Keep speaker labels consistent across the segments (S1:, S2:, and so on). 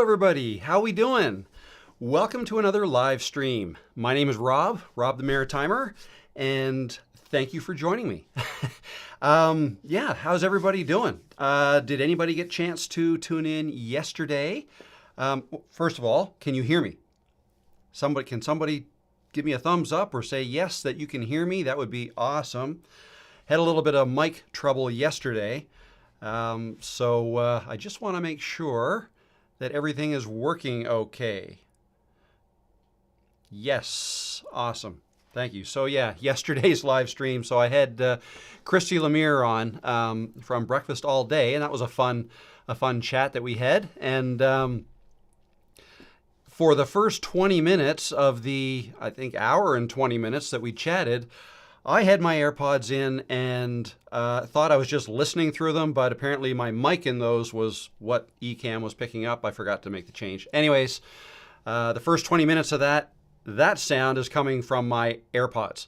S1: everybody. How we doing? Welcome to another live stream. My name is Rob the Maritimer, and thank you for joining me. How's everybody doing? Did anybody get a chance to tune in yesterday? First of all, can you hear me? Can somebody give me a thumbs up or say yes that you can hear me? That would be awesome. Had a little bit of mic trouble yesterday, so I just want to make sure that everything is working okay. Yes, awesome. Thank you. So yeah, yesterday's live stream. So I had Christy Lemire on from Breakfast All Day, and that was a fun chat that we had. And for the first 20 minutes of the, I think, hour and 20 minutes that we chatted, I had my AirPods in and thought I was just listening through them, but apparently my mic in those was what Ecamm was picking up. I forgot to make the change. Anyways, the first 20 minutes of that sound is coming from my AirPods.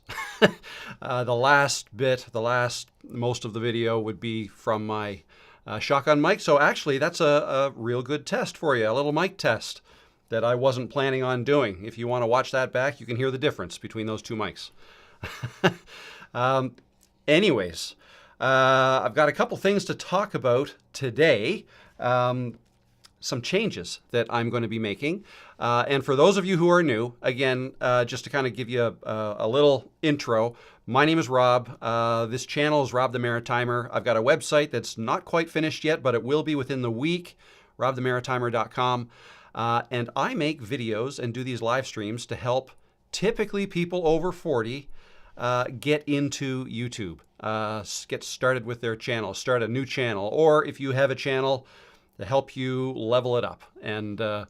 S1: Most of the video would be from my shotgun mic. So actually, that's a real good test for you, a little mic test that I wasn't planning on doing. If you want to watch that back, you can hear the difference between those two mics. Anyways, I've got a couple things to talk about today. Some changes that I'm going to be making. And for those of you who are new, again, just to kind of give you a little intro, my name is Rob. This channel is Rob the Maritimer. I've got a website that's not quite finished yet, but it will be within the week, robthemaritimer.com. And I make videos and do these live streams to help typically people over 40 get into YouTube, get started with their channel, start a new channel, or if you have a channel, to help you level it up and go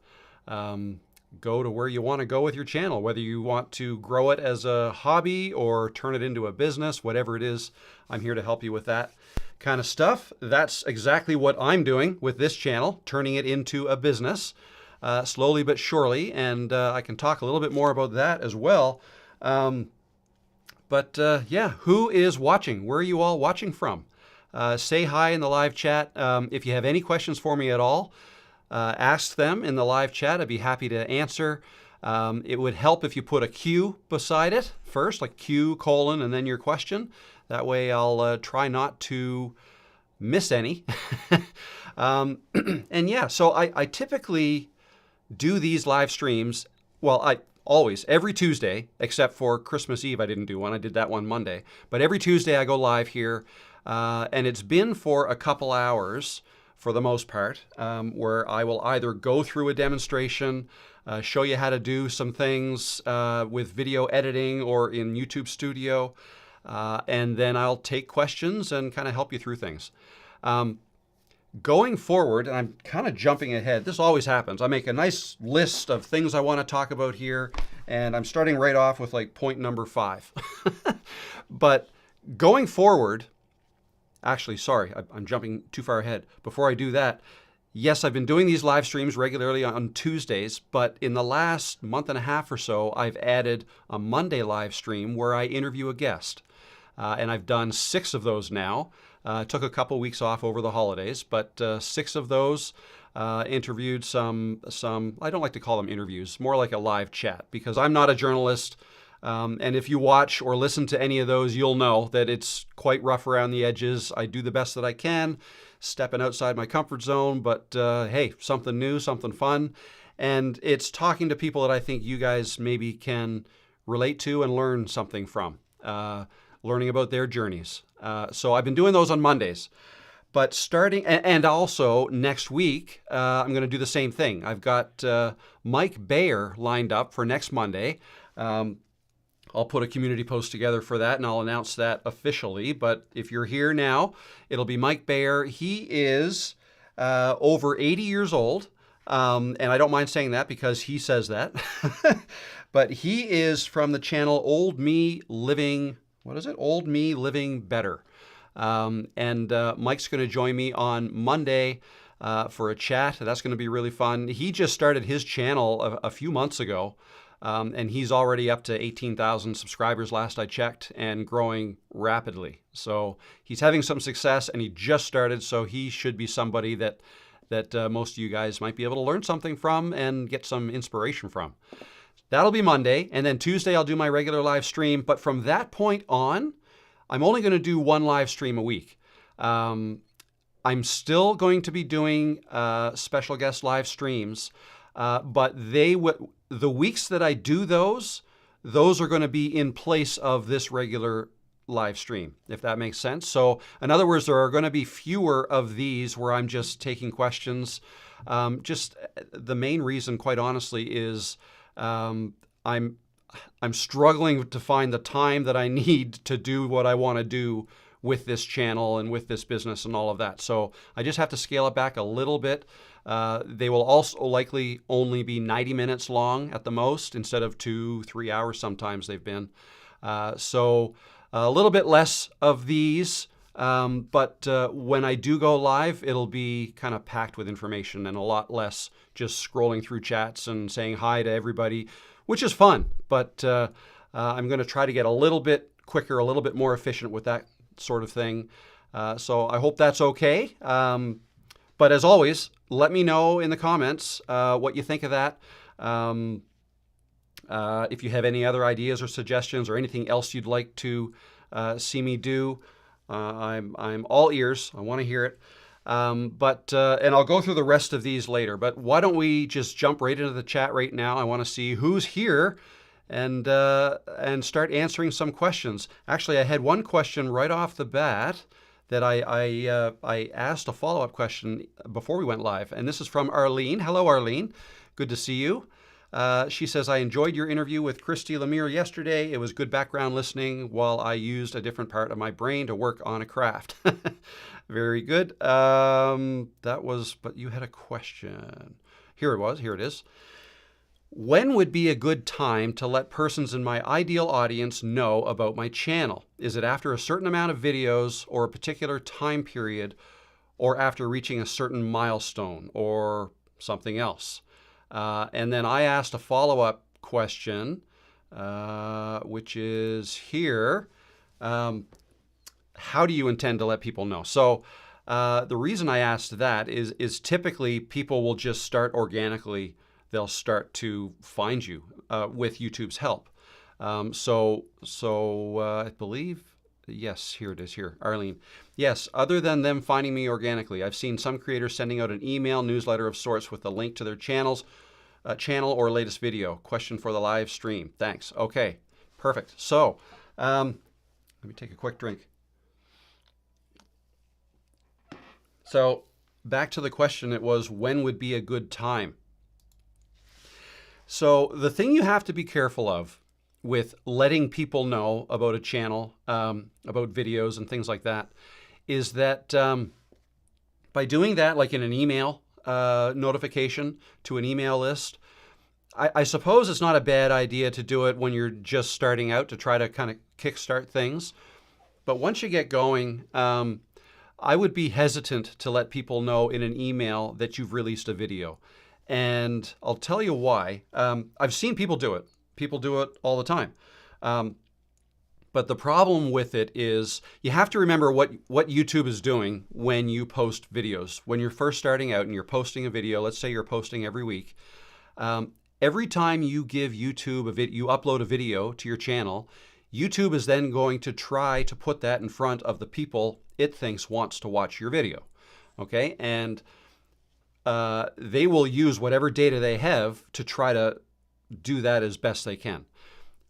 S1: to where you want to go with your channel, whether you want to grow it as a hobby or turn it into a business, whatever it is, I'm here to help you with that kind of stuff. That's exactly what I'm doing with this channel, turning it into a business, slowly but surely, and I can talk a little bit more about that as well. Who is watching? Where are you all watching from? Say hi in the live chat. If you have any questions for me at all, ask them in the live chat. I'd be happy to answer. It would help if you put a Q beside it first, like Q : and then your question. That way I'll try not to miss any. So I typically do these live streams. Well, I always, every Tuesday, except for Christmas Eve, I didn't do one. I did that one Monday. But every Tuesday I go live here. And it's been for a couple hours for the most part, where I will either go through a demonstration, show you how to do some things with video editing or in YouTube Studio, and then I'll take questions and kind of help you through things. Going forward, and I'm kind of jumping ahead, this always happens. I make a nice list of things I want to talk about here, and I'm starting right off with like point number 5. But going forward, actually, sorry, I'm jumping too far ahead. Before I do that, yes, I've been doing these live streams regularly on Tuesdays, but in the last month and a half or so, I've added a Monday live stream where I interview a guest. And I've done 6 of those now. Took a couple weeks off over the holidays, but 6 of those interviewed some, I don't like to call them interviews, more like a live chat, because I'm not a journalist. And if you watch or listen to any of those, you'll know that it's quite rough around the edges. I do the best that I can, stepping outside my comfort zone, but hey, something new, something fun. And it's talking to people that I think you guys maybe can relate to and learn something from, learning about their journeys. So I've been doing those on Mondays. But starting, and also next week, I'm going to do the same thing. I've got Mike Bayer lined up for next Monday. I'll put a community post together for that, and I'll announce that officially. But if you're here now, it'll be Mike Bayer. He is over 80 years old, and I don't mind saying that because he says that. But he is from the channel Old Me Living, Old Me Living Better. Mike's going to join me on Monday for a chat. That's going to be really fun. He just started his channel a few months ago. And he's already up to 18,000 subscribers last I checked and growing rapidly. So he's having some success and he just started, so he should be somebody that that most of you guys might be able to learn something from and get some inspiration from. That'll be Monday, and then Tuesday I'll do my regular live stream. But from that point on, I'm only going to do one live stream a week. I'm still going to be doing special guest live streams, but the weeks that I do those are going to be in place of this regular live stream, if that makes sense. So in other words, there are going to be fewer of these where I'm just taking questions. Just the main reason, quite honestly, is I'm struggling to find the time that I need to do what I want to do with this channel and with this business and all of that. So I just have to scale it back a little bit. They will also likely only be 90 minutes long at the most, instead of 2-3 hours sometimes they've been. So a little bit less of these, but when I do go live, it'll be kind of packed with information and a lot less just scrolling through chats and saying hi to everybody, which is fun. But I'm going to try to get a little bit quicker, a little bit more efficient with that sort of thing. So I hope that's okay. But as always, let me know in the comments what you think of that. If you have any other ideas or suggestions or anything else you'd like to see me do, I'm all ears. I want to hear it. And I'll go through the rest of these later. But why don't we just jump right into the chat right now? I want to see who's here and start answering some questions. Actually, I had one question right off the bat that I asked a follow-up question before we went live, and this is from Arlene. Hello, Arlene. Good to see you. She says, I enjoyed your interview with Christy Lemire yesterday. It was good background listening while I used a different part of my brain to work on a craft. Very good. But you had a question. Here it is. When would be a good time to let persons in my ideal audience know about my channel? Is it after a certain amount of videos or a particular time period, or after reaching a certain milestone, or something else? And then I asked a follow-up question, which is here. How do you intend to let people know? So the reason I asked that is typically people will just start organically. They'll start to find you with YouTube's help. So I believe, yes, here it is here, Arlene. Yes, other than them finding me organically, I've seen some creators sending out an email newsletter of sorts with a link to their channel or latest video. Question for the live stream. Thanks. Okay, perfect. So let me take a quick drink. So back to the question, it was, when would be a good time? So the thing you have to be careful of with letting people know about a channel, about videos and things like that, is that by doing that, like in an email notification to an email list, I suppose it's not a bad idea to do it when you're just starting out to try to kind of kickstart things. But once you get going, I would be hesitant to let people know in an email that you've released a video. And I'll tell you why. I've seen people do it. People do it all the time. But the problem with it is you have to remember what YouTube is doing when you post videos. When you're first starting out and you're posting a video, let's say you're posting every week, every time you give YouTube you upload a video to your channel, YouTube is then going to try to put that in front of the people it thinks wants to watch your video. Okay? And they will use whatever data they have to try to do that as best they can.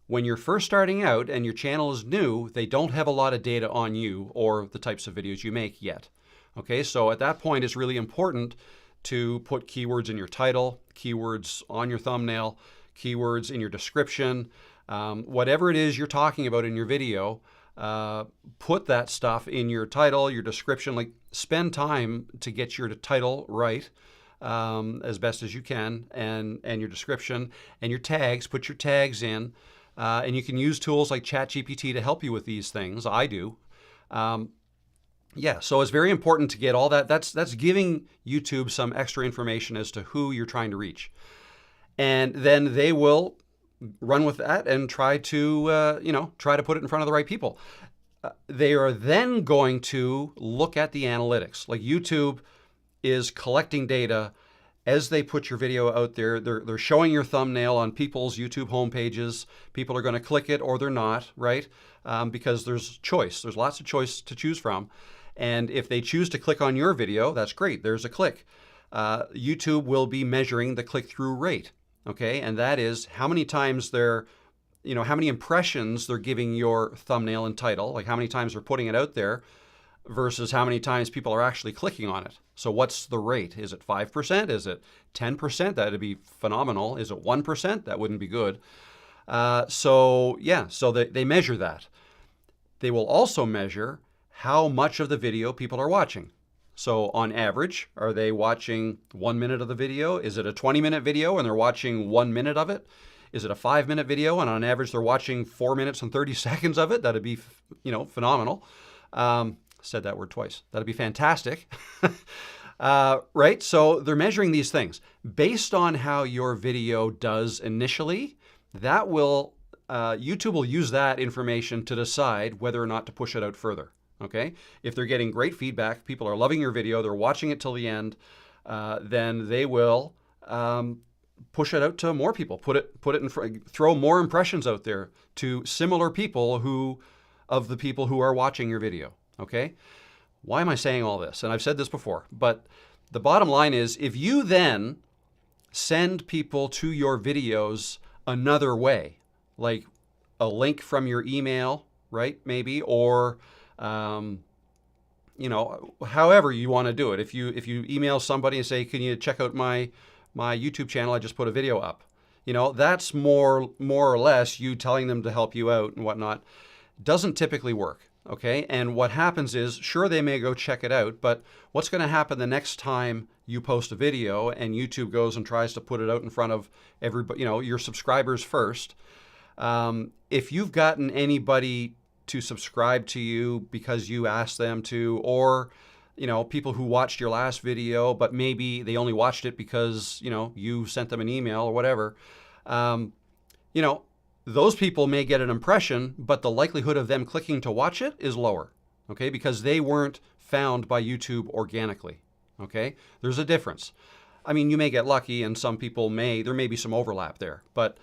S1: When you're first starting out and your channel is new, they don't have a lot of data on you or the types of videos you make yet. Okay, so at that point, it's really important to put keywords in your title, keywords on your thumbnail, keywords in your description, whatever it is you're talking about in your video, put that stuff in your title, your description. Like, spend time to get your title right as best as you can, and your description and your tags. Put your tags in, and you can use tools like ChatGPT to help you with these things. I do. Yeah, so it's very important to get all that. That's giving YouTube some extra information as to who you're trying to reach, and then they will run with that and try to try to put it in front of the right people. They are then going to look at the analytics. Like, YouTube is collecting data as they put your video out there. They're showing your thumbnail on people's YouTube homepages. People are going to click it or they're not, right? Because there's choice. There's lots of choice to choose from. And if they choose to click on your video, that's great. There's a click. YouTube will be measuring the click-through rate, okay? And that is how many times how many impressions they're giving your thumbnail and title, like how many times they're putting it out there versus how many times people are actually clicking on it. So what's the rate? Is it 5%? Is it 10%? That'd be phenomenal. Is it 1%? That wouldn't be good. So they measure that. They will also measure how much of the video people are watching. So on average, are they watching 1 minute of the video? Is it a 20-minute video and they're watching 1 minute of it? Is it a 5-minute video and on average they're watching 4 minutes and 30 seconds of it? That'd be, phenomenal. Said that word twice. That'd be fantastic. Right? So they're measuring these things. Based on how your video does initially, that will, YouTube will use that information to decide whether or not to push it out further. Okay? If they're getting great feedback, people are loving your video, they're watching it till the end, then they will push it out to more people. Put it in front, throw more impressions out there to similar people of the people who are watching your video. Okay? Why am I saying all this? And I've said this before, but the bottom line is if you then send people to your videos another way, like a link from your email, right? Maybe, or however you want to do it. If you email somebody and say, can you check out my YouTube channel? I just put a video up. That's more or less you telling them to help you out and whatnot. Doesn't typically work. Okay. And what happens is, sure, they may go check it out, but what's going to happen the next time you post a video and YouTube goes and tries to put it out in front of everybody, your subscribers first. If you've gotten anybody to subscribe to you because you asked them to, or, people who watched your last video, but maybe they only watched it because, you sent them an email or whatever, those people may get an impression, but the likelihood of them clicking to watch it is lower, okay? Because they weren't found by YouTube organically, okay? There's a difference. I mean, you may get lucky and some people there may be some overlap there, but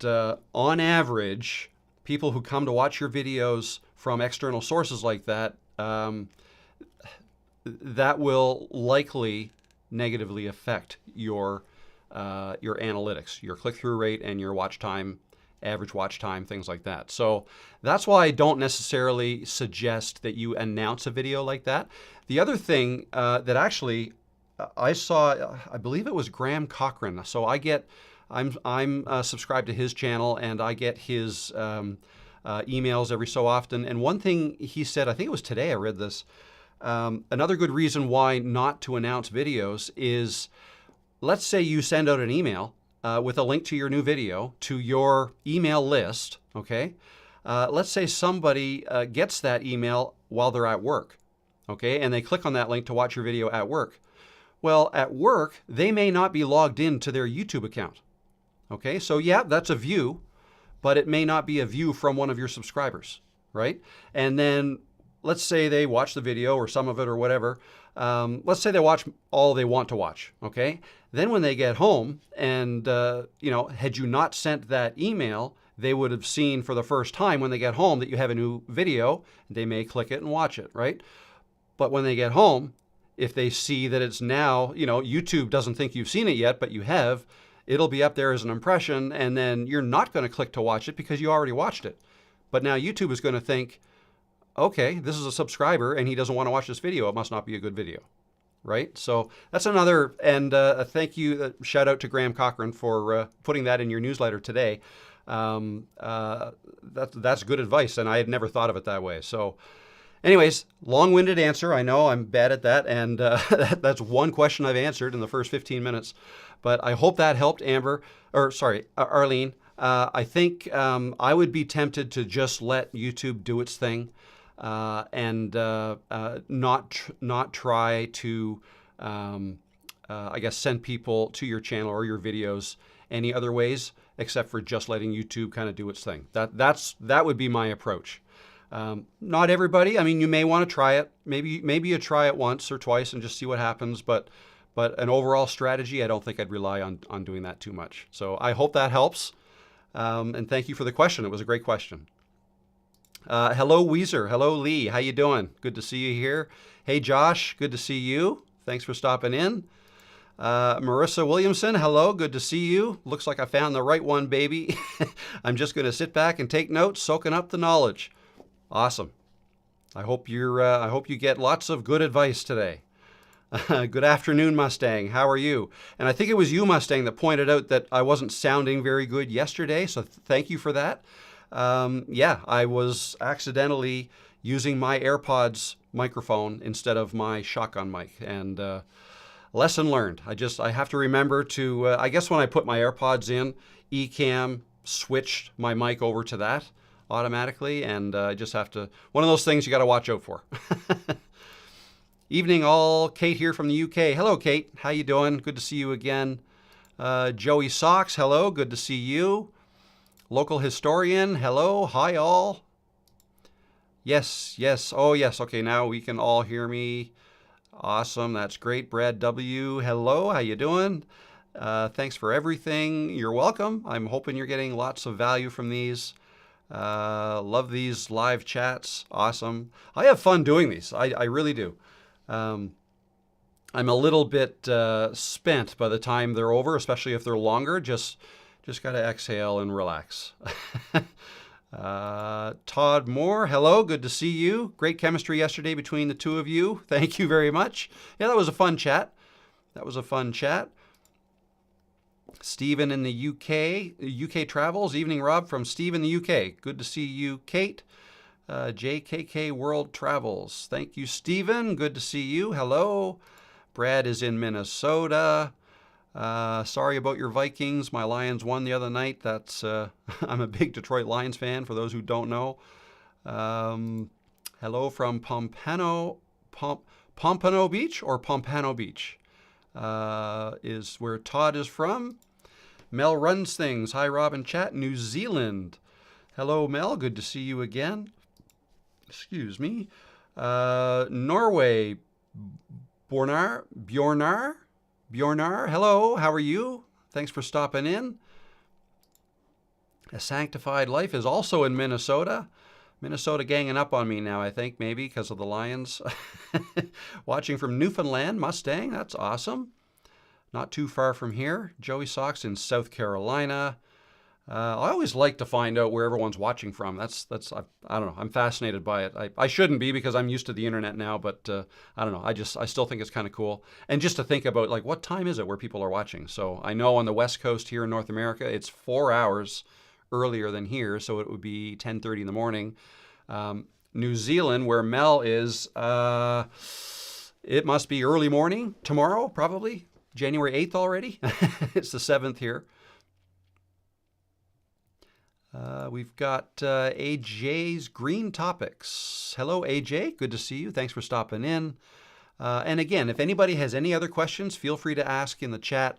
S1: on average, people who come to watch your videos from external sources like that, that will likely negatively affect your analytics, your click-through rate and your watch time, average watch time, things like that. So that's why I don't necessarily suggest that you announce a video like that. The other thing that actually I saw, I believe it was Graham Cochran. So I'm subscribed to his channel and I get his emails every so often. And one thing he said, I think it was today I read this, another good reason why not to announce videos is, let's say you send out an email with a link to your new video to your email list, okay? Let's say somebody gets that email while they're at work, okay? And they click on that link to watch your video at work. Well, at work, they may not be logged into their YouTube account, okay? So yeah, that's a view, but it may not be a view from one of your subscribers, right? And then let's say they watch the video or some of it or whatever. Let's say they watch all they want to watch, okay? Then when they get home and, had you not sent that email, they would have seen for the first time when they get home that you have a new video. They may click it and watch it, right? But when they get home, if they see that it's now, YouTube doesn't think you've seen it yet, but you have, it'll be up there as an impression, and then you're not going to click to watch it because you already watched it. But now YouTube is going to think, okay, this is a subscriber and he doesn't want to watch this video. It must not be a good video, right? So that's another, and a thank you, shout out to Graham Cochran for putting that in your newsletter today. That's good advice, and I had never thought of it that way. So anyways, long-winded answer. I know I'm bad at that, and that's one question I've answered in the first 15 minutes. But I hope that helped, Arlene. I think I would be tempted to just let YouTube do its thing. And not try to, send people to your channel or your videos any other ways, except for just letting YouTube kind of do its thing. That would be my approach. Not everybody. I mean, you may want to try it. Maybe you try it once or twice and just see what happens. But an overall strategy, I don't think I'd rely on doing that too much. So I hope that helps. And thank you for the question. It was a great question. Hello, Weezer. Hello, Lee. How you doing? Good to see you here. Hey, Josh. Good to see you. Thanks for stopping in. Marissa Williamson. Hello. Good to see you. Looks like I found the right one, baby. I'm just going to sit back and take notes, soaking up the knowledge. Awesome. I hope you get lots of good advice today. Good afternoon, Mustang. How are you? And I think it was you, Mustang, that pointed out that I wasn't sounding very good yesterday. So thank you for that. Yeah, I was accidentally using my AirPods microphone instead of my shotgun mic, and lesson learned. I have to remember to, I guess when I put my AirPods in, Ecamm switched my mic over to that automatically, and I just have to, one of those things you got to watch out for. Evening all, Kate here from the UK. Hello, Kate. How you doing? Good to see you again. Joey Socks, hello. Good to see you. Local historian, hello. Hi, all. Yes. Oh, yes. Okay, now we can all hear me. Awesome. That's great. Brad W, hello. How you doing? Thanks for everything. You're welcome. I'm hoping you're getting lots of value from these. Love these live chats. Awesome. I have fun doing these. I really do. I'm a little bit spent by the time they're over, especially if they're longer. Just got to exhale and relax. Todd Moore, hello. Good to see you. Great chemistry yesterday between the two of you. Thank you very much. Yeah, that was a fun chat. Stephen in the UK travels. Evening, Rob, from Steve in the UK. Good to see you, Kate. JKK World Travels. Thank you, Stephen. Good to see you. Hello. Brad is in Minnesota. Sorry about your Vikings. My Lions won the other night. That's I'm a big Detroit Lions fan, for those who don't know. Hello from Pompano Beach, or Pompano Beach is where Todd is from. Mel runs things. Hi, Rob and chat. New Zealand. Hello, Mel. Good to see you again. Excuse me. Norway. Bjornar. Hello. How are you? Thanks for stopping in. A Sanctified Life is also in Minnesota. Minnesota ganging up on me now, I think, maybe because of the Lions. Watching from Newfoundland, Mustang. That's awesome. Not too far from here. Joey Sox in South Carolina. I always like to find out where everyone's watching from. That's I don't know. I'm fascinated by it. I shouldn't be, because I'm used to the internet now, but I don't know. I still think it's kind of cool. And just to think about, like, what time is it where people are watching? So I know on the West Coast here in North America, it's 4 hours earlier than here, so it would be 10:30 in the morning. New Zealand, where Mel is, it must be early morning tomorrow, probably January 8th already. It's the 7th here. We've got AJ's Green Topics. Hello, AJ. Good to see you. Thanks for stopping in. And again, if anybody has any other questions, feel free to ask in the chat,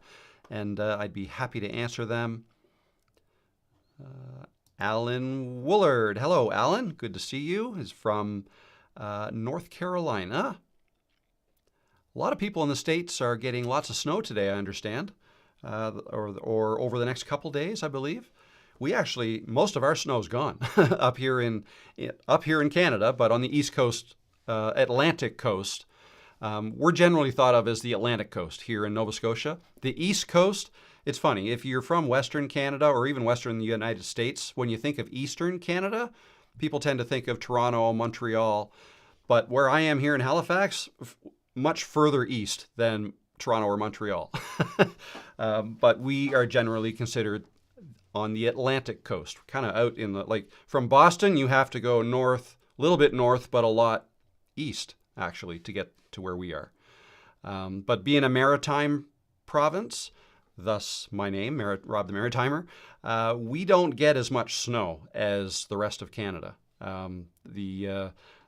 S1: and I'd be happy to answer them. Alan Woolard. Hello, Alan. Good to see you. Is from North Carolina. A lot of people in the States are getting lots of snow today, I understand, or over the next couple days, I believe. We actually, most of our snow's gone up here in Canada, but on the East Coast, Atlantic coast, we're generally thought of as the Atlantic coast here in Nova Scotia. The East Coast, it's funny, if you're from Western Canada or even Western United States, when you think of Eastern Canada, people tend to think of Toronto, Montreal, but where I am here in Halifax, much further east than Toronto or Montreal. But we are generally considered on the Atlantic coast, kind of out in the, like, from Boston, you have to go north, a little bit north, but a lot east, actually, to get to where we are. But being a maritime province, thus my name, Rob the Maritimer, we don't get as much snow as the rest of Canada.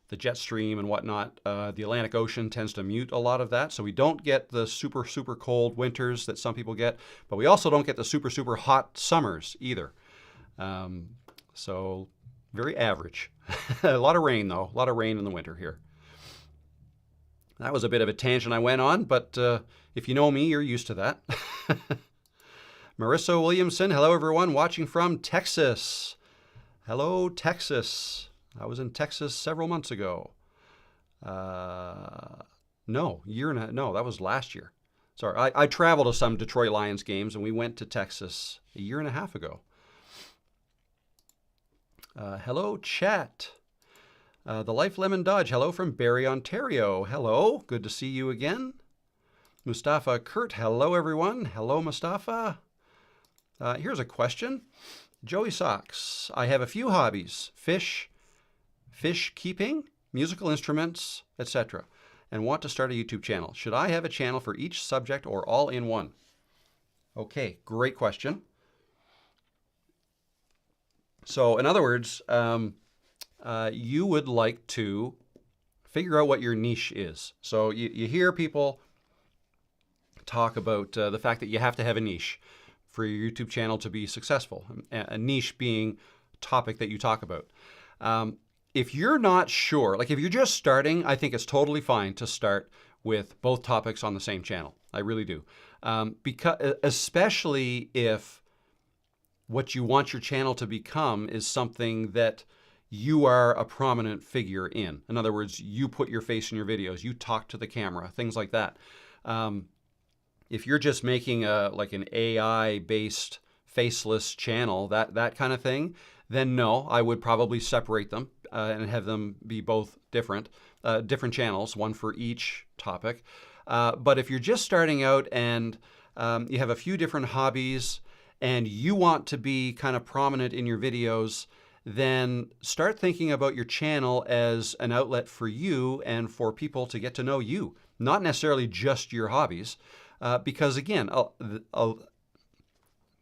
S1: The jet stream and whatnot, the Atlantic Ocean tends to mute a lot of that. So we don't get the super, super cold winters that some people get, but we also don't get the super, super hot summers either. So very average. A lot of rain, though. A lot of rain in the winter here. That was a bit of a tangent I went on, but if you know me, you're used to that. Marissa Williamson, hello everyone watching from Texas. Hello, Texas. I was in Texas several months ago. No, that was last year. Sorry, I traveled to some Detroit Lions games, and we went to Texas a year and a half ago. Hello, chat. The Life Lemon Dodge, hello from Barrie, Ontario. Hello, good to see you again. Mustafa Kurt, hello everyone. Hello, Mustafa. Here's a question. Joey Socks, I have a few hobbies, fish keeping, musical instruments, etc., and want to start a YouTube channel. Should I have a channel for each subject or all in one? Okay, great question. So in other words, you would like to figure out what your niche is. So you hear people talk about the fact that you have to have a niche for your YouTube channel to be successful, a niche being topic that you talk about. If you're not sure, like if you're just starting, I think it's totally fine to start with both topics on the same channel. I really do. Because especially if what you want your channel to become is something that you are a prominent figure in. In other words, you put your face in your videos, you talk to the camera, things like that. If you're just making like an AI-based faceless channel, that kind of thing, then no, I would probably separate them and have them be both different channels, one for each topic. But if you're just starting out and you have a few different hobbies and you want to be kind of prominent in your videos, then start thinking about your channel as an outlet for you and for people to get to know you, not necessarily just your hobbies. Because again,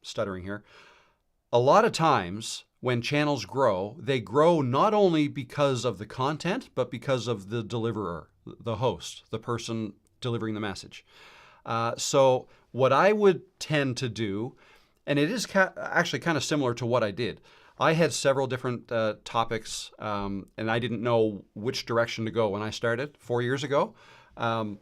S1: stuttering here, a lot of times when channels grow, they grow not only because of the content, but because of the deliverer, the host, the person delivering the message. So what I would tend to do, and it is actually kind of similar to what I did, I had several different topics, and I didn't know which direction to go when I started 4 years ago. That's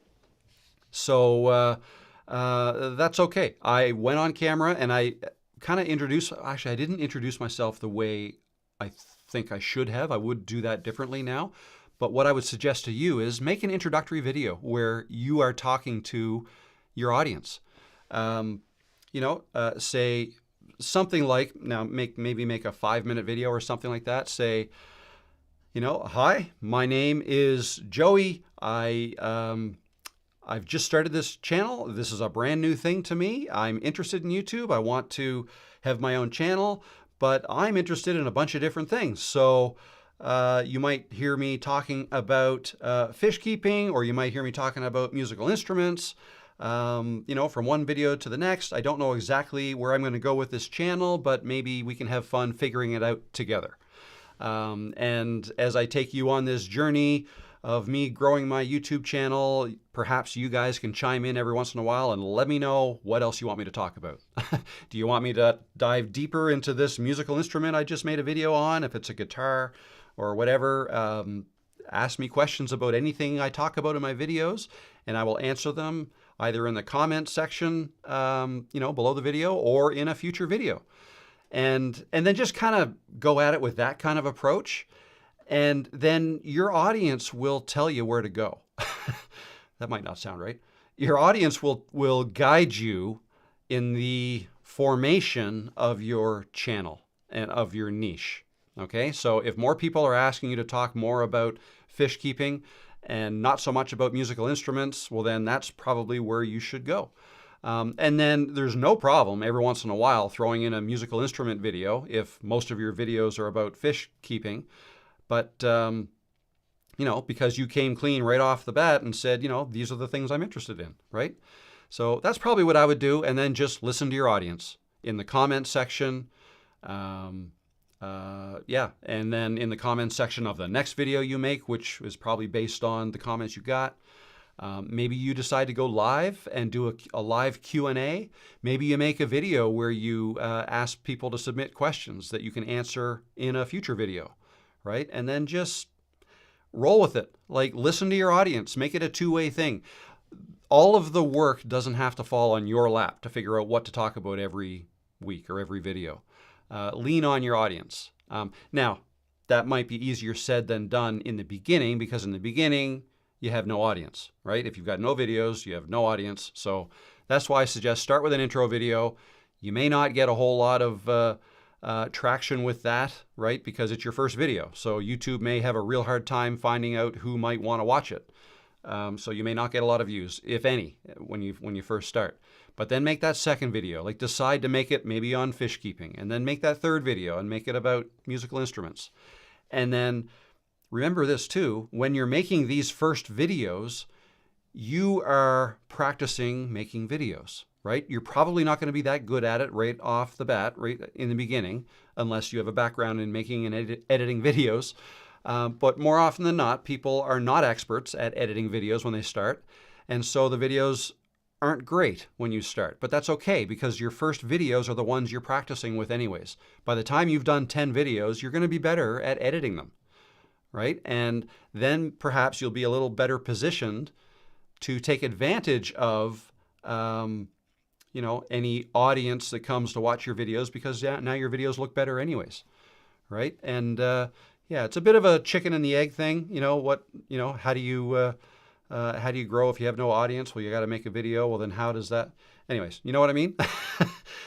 S1: okay. I went on camera and I kind of I didn't introduce myself the way I think I should have. I would do that differently now. But what I would suggest to you is make an introductory video where you are talking to your audience. Say something like, now maybe make a 5-minute video or something like that. Say, hi, my name is Joey. I've just started this channel. This is a brand new thing to me. I'm interested in YouTube. I want to have my own channel, but I'm interested in a bunch of different things. So you might hear me talking about fish keeping, or you might hear me talking about musical instruments. From one video to the next. I don't know exactly where I'm going to go with this channel, but maybe we can have fun figuring it out together. And as I take you on this journey of me growing my YouTube channel, perhaps you guys can chime in every once in a while and let me know what else you want me to talk about. Do you want me to dive deeper into this musical instrument I just made a video on, if it's a guitar or whatever? Ask me questions about anything I talk about in my videos, and I will answer them either in the comment section, below the video, or in a future video. And then just kind of go at it with that kind of approach. And then your audience will tell you where to go. That might not sound right. Your audience will guide you in the formation of your channel and of your niche. Okay, so if more people are asking you to talk more about fish keeping and not so much about musical instruments, well then that's probably where you should go. And then there's no problem every once in a while throwing in a musical instrument video if most of your videos are about fish keeping. But, because you came clean right off the bat and said, these are the things I'm interested in, right? So that's probably what I would do. And then just listen to your audience in the comment section. And then in the comment section of the next video you make, which is probably based on the comments you got, Maybe you decide to go live and do a live Q&A. Maybe you make a video where you ask people to submit questions that you can answer in a future video, right? And then just roll with it. Like, listen to your audience. Make it a two-way thing. All of the work doesn't have to fall on your lap to figure out what to talk about every week or every video. Lean on your audience. Now, that might be easier said than done in the beginning, because in the beginning, you have no audience, right? If you've got no videos, you have no audience. So that's why I suggest start with an intro video. You may not get a whole lot of traction with that, right? Because it's your first video. So YouTube may have a real hard time finding out who might want to watch it. So you may not get a lot of views, if any, when you first start. But then make that second video. Like, decide to make it maybe on fish keeping, and then make that third video and make it about musical instruments. And then remember this too, when you're making these first videos, you are practicing making videos, right? You're probably not going to be that good at it right off the bat, right in the beginning, unless you have a background in making and editing videos. But more often than not, people are not experts at editing videos when they start. And so the videos aren't great when you start, but that's okay, because your first videos are the ones you're practicing with anyways. By the time you've done 10 videos, you're going to be better at editing them, right? And then perhaps you'll be a little better positioned to take advantage of, any audience that comes to watch your videos, because now your videos look better anyways, right? And it's a bit of a chicken and the egg thing. How do you grow if you have no audience? Well, you got to make a video. Well, then how does that? Anyways, you know what I mean?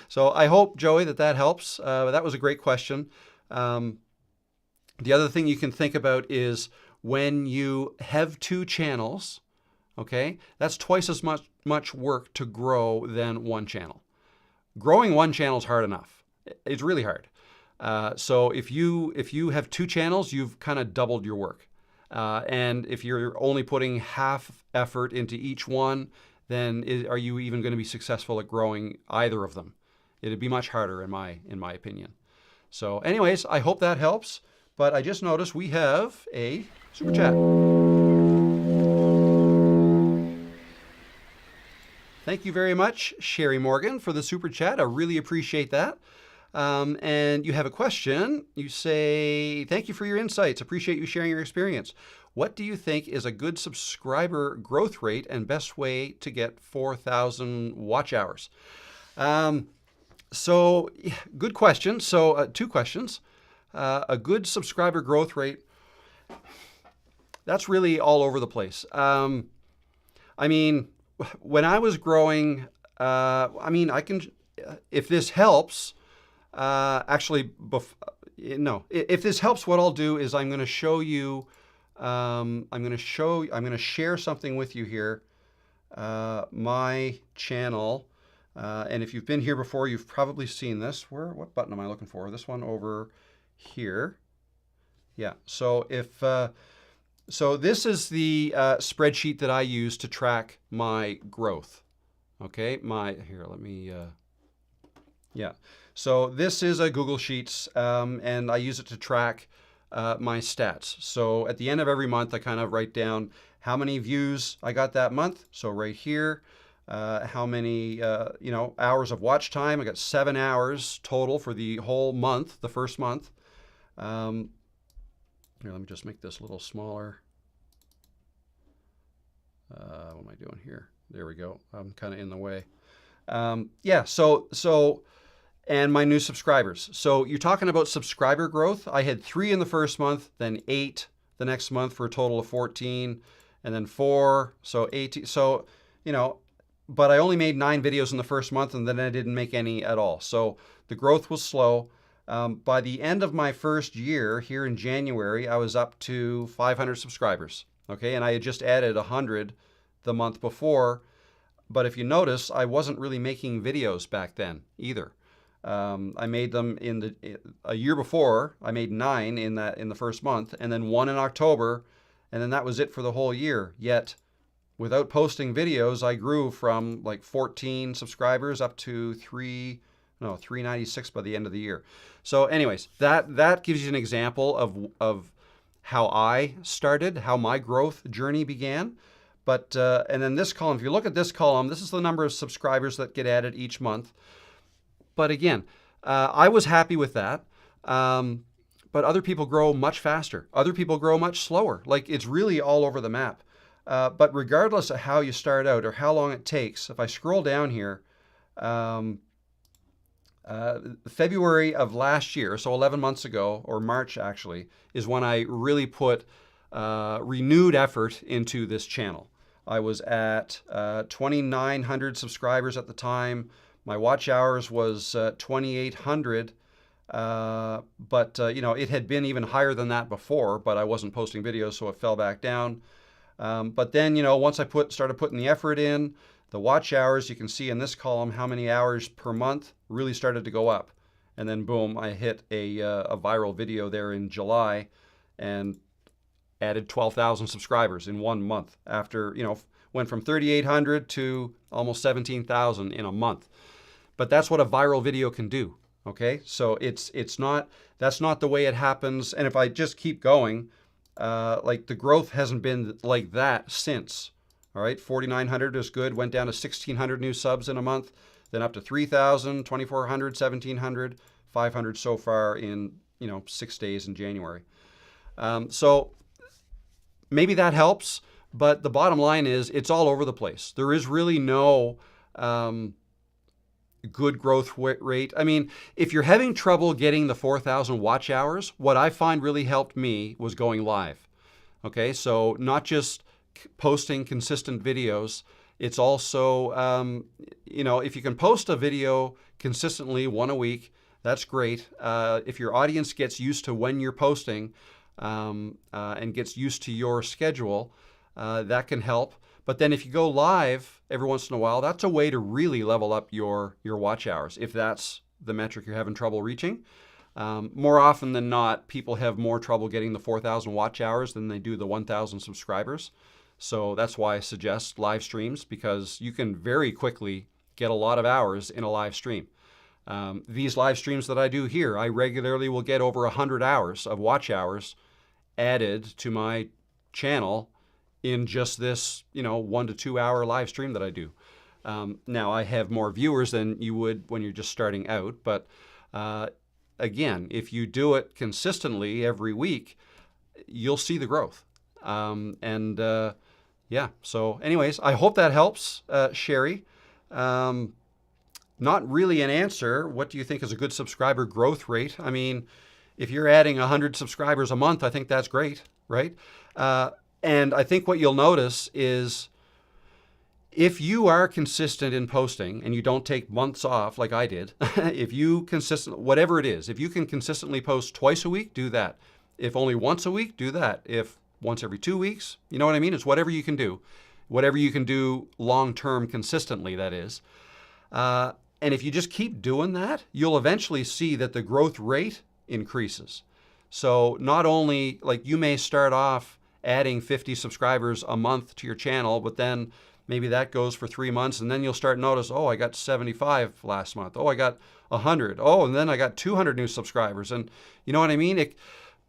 S1: So I hope, Joey, that helps. That was a great question. The other thing you can think about is when you have two channels, okay, that's twice as much work to grow than one channel. Growing one channel is hard enough. It's really hard. So if you have two channels, you've kind of doubled your work. And if you're only putting half effort into each one, then are you even going to be successful at growing either of them? It'd be much harder in my opinion. So anyways, I hope that helps. But I just noticed we have a super chat. Thank you very much, Sherry Morgan, for the super chat. I really appreciate that. And you have a question. You say, thank you for your insights. Appreciate you sharing your experience. What do you think is a good subscriber growth rate and best way to get 4,000 watch hours? So good question. So two questions. A good subscriber growth rate, that's really all over the place. When I was growing, I can, if this helps, if this helps, what I'll do is I'm going to show you, I'm going to share something with you here, my channel. And if you've been here before, you've probably seen this. What button am I looking for? This one over here. Yeah. So so this is the spreadsheet that I use to track my growth. Okay. So this is a Google Sheets, and I use it to track my stats. So at the end of every month, I kind of write down how many views I got that month. So right here, how many hours of watch time. I got 7 hours total for the whole month, the first month. Here, let me just make this a little smaller. What am I doing here? There we go. I'm kind of in the way. And my new subscribers. So you're talking about subscriber growth. I had 3 in the first month, then 8 the next month for a total of 14, and then 4, so 18. So, but I only made 9 videos in the first month, and then I didn't make any at all. So the growth was slow. By the end of my first year, here in January, I was up to 500 subscribers. Okay, and I had just added 100 the month before. But if you notice, I wasn't really making videos back then either. I made them a year before. I made 9 in the first month, and then 1 in October, and then that was it for the whole year. Yet, without posting videos, I grew from like 14 subscribers up to 396 by the end of the year. So, anyways, that gives you an example of how I started, how my growth journey began. And then this column, if you look at this column, this is the number of subscribers that get added each month. But again, I was happy with that. But other people grow much faster. Other people grow much slower. Like, it's really all over the map. But regardless of how you start out or how long it takes, if I scroll down here, February of last year, so 11 months ago, or March actually, is when I really put renewed effort into this channel. I was at 2,900 subscribers at the time. My watch hours was 2,800. It had been even higher than that before, but I wasn't posting videos, so it fell back down. But then, once I started putting the effort in, the watch hours, you can see in this column how many hours per month really started to go up. And then boom, I hit a viral video there in July and added 12,000 subscribers in 1 month after, went from 3,800 to almost 17,000 in a month. But that's what a viral video can do. Okay, so that's not the way it happens. And if I just keep going, like, the growth hasn't been like that since. All right, 4,900 is good. Went down to 1,600 new subs in a month, then up to 3,000, 2,400, 1,700, 500 so far in 6 days in January. So maybe that helps, but the bottom line is it's all over the place. There is really no good growth rate. I mean, if you're having trouble getting the 4,000 watch hours, what I find really helped me was going live. Okay, so not just posting consistent videos, it's also, if you can post a video consistently, one a week, that's great. If your audience gets used to when you're posting and gets used to your schedule, that can help. But then if you go live every once in a while, that's a way to really level up your watch hours, if that's the metric you're having trouble reaching. More often than not, people have more trouble getting the 4,000 watch hours than they do the 1,000 subscribers. So that's why I suggest live streams, because you can very quickly get a lot of hours in a live stream. These live streams that I do here, I regularly will get over 100 hours of watch hours added to my channel in just this, 1 to 2 hour live stream that I do. Now, I have more viewers than you would when you're just starting out, but again, if you do it consistently every week, you'll see the growth. So anyways, I hope that helps, Sherry. Not really an answer. What do you think is a good subscriber growth rate? I mean, if you're adding 100 subscribers a month, I think that's great, right? And I think what you'll notice is if you are consistent in posting and you don't take months off like I did, if you whatever it is, if you can consistently post twice a week, do that. If only once a week, do that. If once every 2 weeks, you know what I mean? It's whatever you can do. Whatever you can do long-term consistently, that is. And if you just keep doing that, you'll eventually see that the growth rate increases. So not only, like, you may start off adding 50 subscribers a month to your channel, but then maybe that goes for 3 months, and then you'll start to notice, oh, I got 75 last month. Oh, I got 100. Oh, and then I got 200 new subscribers. And you know what I mean?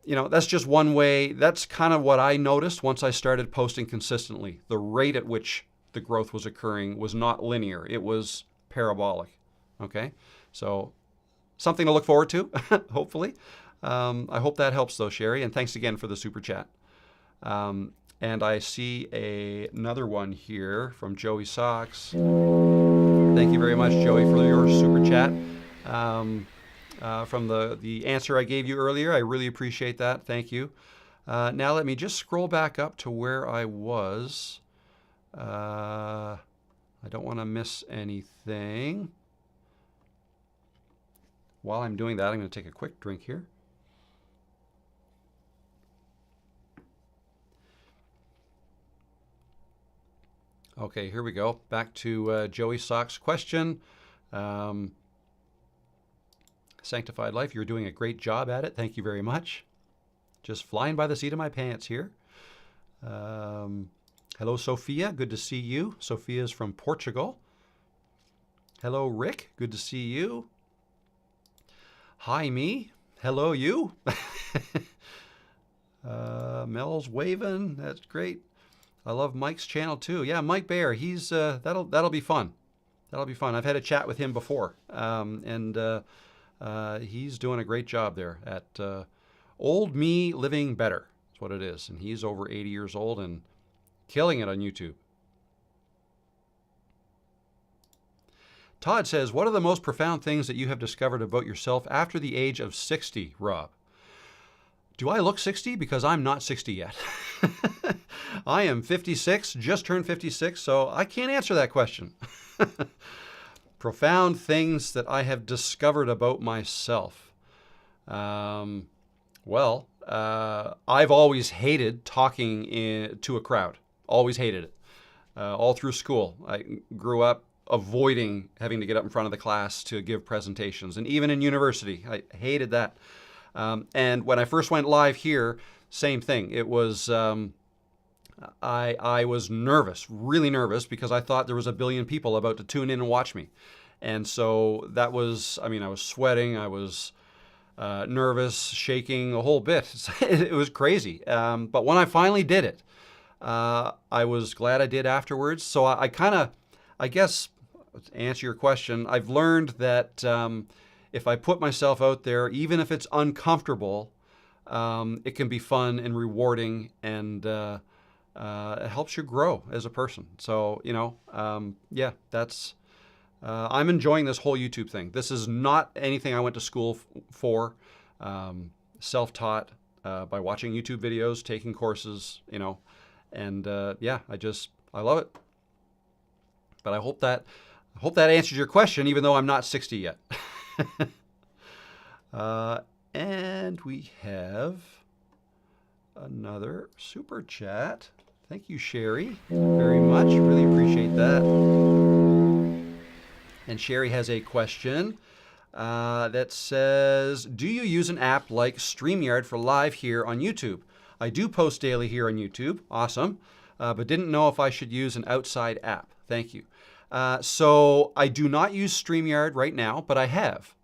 S1: That's just one way. That's kind of what I noticed once I started posting consistently. The rate at which the growth was occurring was not linear. It was parabolic. Okay? So something to look forward to, hopefully. I hope that helps, though, Sherry. And thanks again for the super chat. And I see another one here from Joey Socks. Thank you very much, Joey, for your super chat. From the answer I gave you earlier. I really appreciate that. Thank you. Now let me just scroll back up to where I was. I don't want to miss anything. While I'm doing that, I'm going to take a quick drink here. Okay, here we go. Back to Joey Sock's question. Sanctified Life, you're doing a great job at it. Thank you very much. Just flying by the seat of my pants here. Hello, Sophia. Good to see you. Sophia's from Portugal. Hello, Rick. Good to see you. Hi, me. Hello, you. Mel's waving. That's great. I love Mike's channel too. Yeah, Mike Bear. He's that'll be fun. That'll be fun. I've had a chat with him before, and he's doing a great job there at Old Me Living Better. That's what it is, and he's over 80 years old and killing it on YouTube. Todd says, what are the most profound things that you have discovered about yourself after the age of 60, Rob? Do I look 60? Because I'm not 60 yet. I am 56, just turned 56, so I can't answer that question. Profound things that I have discovered about myself. I've always hated talking to a crowd. Always hated it. All through school. I grew up avoiding having to get up in front of the class to give presentations. And even in university, I hated that. And when I first went live here, same thing. It was, I was nervous, really nervous, because I thought there was a billion people about to tune in and watch me. And so that was, I was sweating, I was nervous, shaking a whole bit. It was crazy. But when I finally did it, I was glad I did afterwards. So I guess, to answer your question, I've learned that if I put myself out there, even if it's uncomfortable, it can be fun and rewarding, and it helps you grow as a person. So, yeah, that's, I'm enjoying this whole YouTube thing. This is not anything I went to school for, self-taught by watching YouTube videos, taking courses, and yeah, I love it. But I hope that answers your question, even though I'm not 60 yet. And we have another super chat. Thank you, Sherry, very much. Really appreciate that. And Sherry has a question that says, do you use an app like StreamYard for live here on YouTube? I do post daily here on YouTube. Awesome. But didn't know if I should use an outside app. Thank you. So I do not use StreamYard right now, but I have.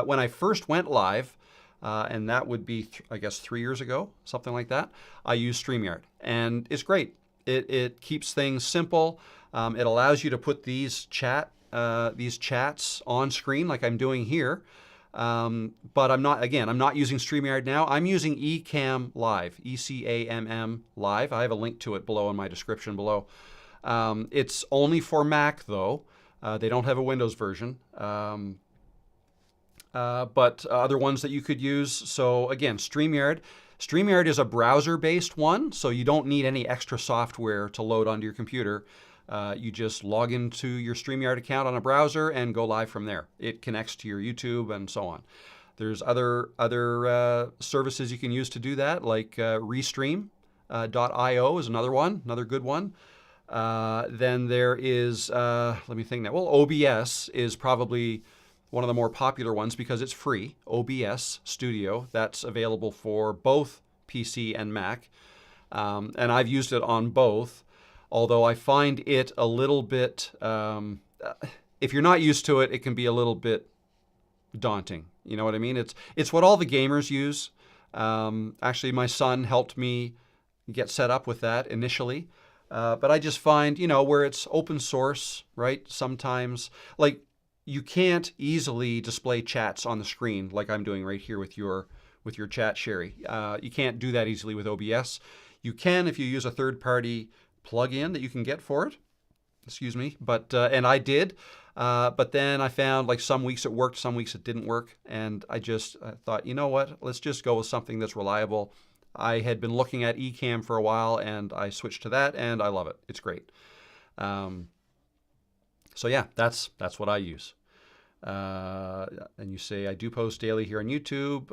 S1: When I first went live, and that would be, I guess, 3 years ago, something like that, I used StreamYard. And it's great. It keeps things simple. It allows you to put these chats on screen like I'm doing here. But I'm not using StreamYard now. I'm using Ecamm Live, ECAMM Live. I have a link to it below in my description below. It's only for Mac, though. They don't have a Windows version. But other ones that you could use. So again, StreamYard. StreamYard is a browser-based one, so you don't need any extra software to load onto your computer. You just log into your StreamYard account on a browser and go live from there. It connects to your YouTube and so on. There's other services you can use to do that, like Restream.io is another good one. Then there is, let me think now. Well, OBS is probably one of the more popular ones because it's free. OBS Studio, that's available for both PC and Mac. And I've used it on both, although I find it a little bit, if you're not used to it, it can be a little bit daunting. You know what I mean? It's what all the gamers use. Actually, my son helped me get set up with that initially. But I just find, where it's open source, right? Sometimes, like, you can't easily display chats on the screen like I'm doing right here with your chat, Sherry. You can't do that easily with OBS. You can if you use a third-party plug-in that you can get for it. Excuse me. But and I did. But then I found, like, some weeks it worked, some weeks it didn't work. And I thought, you know what? Let's just go with something that's reliable. I had been looking at Ecamm for a while, and I switched to that, and I love it. It's great. So yeah, that's what I use. And you say, I do post daily here on YouTube,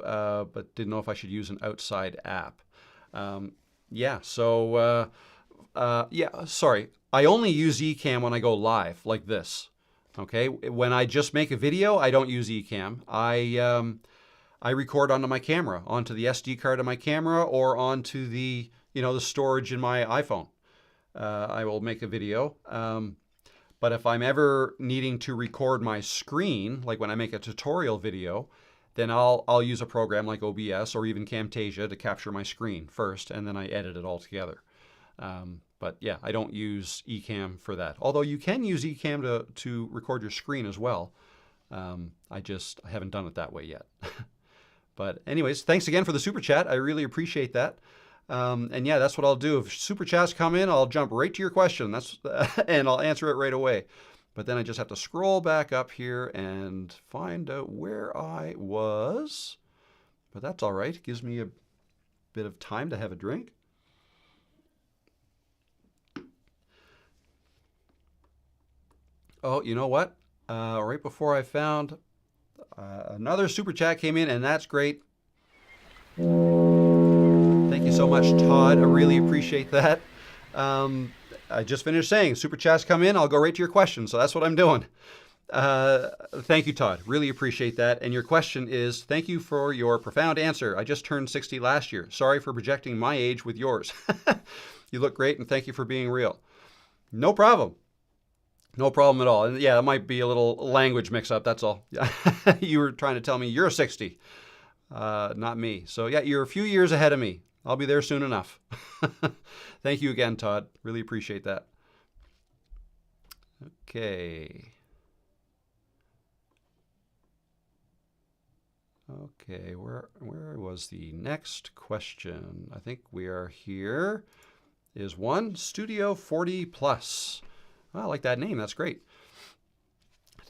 S1: but didn't know if I should use an outside app. Yeah, so, yeah, sorry. I only use Ecamm when I go live, like this. Okay, when I just make a video, I don't use Ecamm. I record onto my camera, onto the SD card of my camera, or onto the, the storage in my iPhone. I will make a video. But if I'm ever needing to record my screen, like when I make a tutorial video, then I'll use a program like OBS or even Camtasia to capture my screen first, and then I edit it all together. But yeah, I don't use Ecamm for that. Although you can use Ecamm to record your screen as well. I haven't done it that way yet. But anyways, thanks again for the super chat. I really appreciate that. And yeah, that's what I'll do. If super chats come in, I'll jump right to your question. And I'll answer it right away. But then I just have to scroll back up here and find out where I was. But that's all right. It gives me a bit of time to have a drink. Oh, you know what? Right before I found another super chat came in, and that's great. Thank you so much, Todd. I really appreciate that. I just finished saying super chats come in, I'll go right to your question. So that's what I'm doing. Thank you, Todd. Really appreciate that. And your question is, thank you for your profound answer. I just turned 60 last year. Sorry for projecting my age with yours. You look great, and thank you for being real. No problem. No problem at all. And yeah, it might be a little language mix-up, that's all. You were trying to tell me you're 60, not me. So yeah, you're a few years ahead of me. I'll be there soon enough. Thank you again, Todd. Really appreciate that. Okay. Okay, where was the next question? I think we are here. Is one Studio 40 Plus. I like that name. That's great.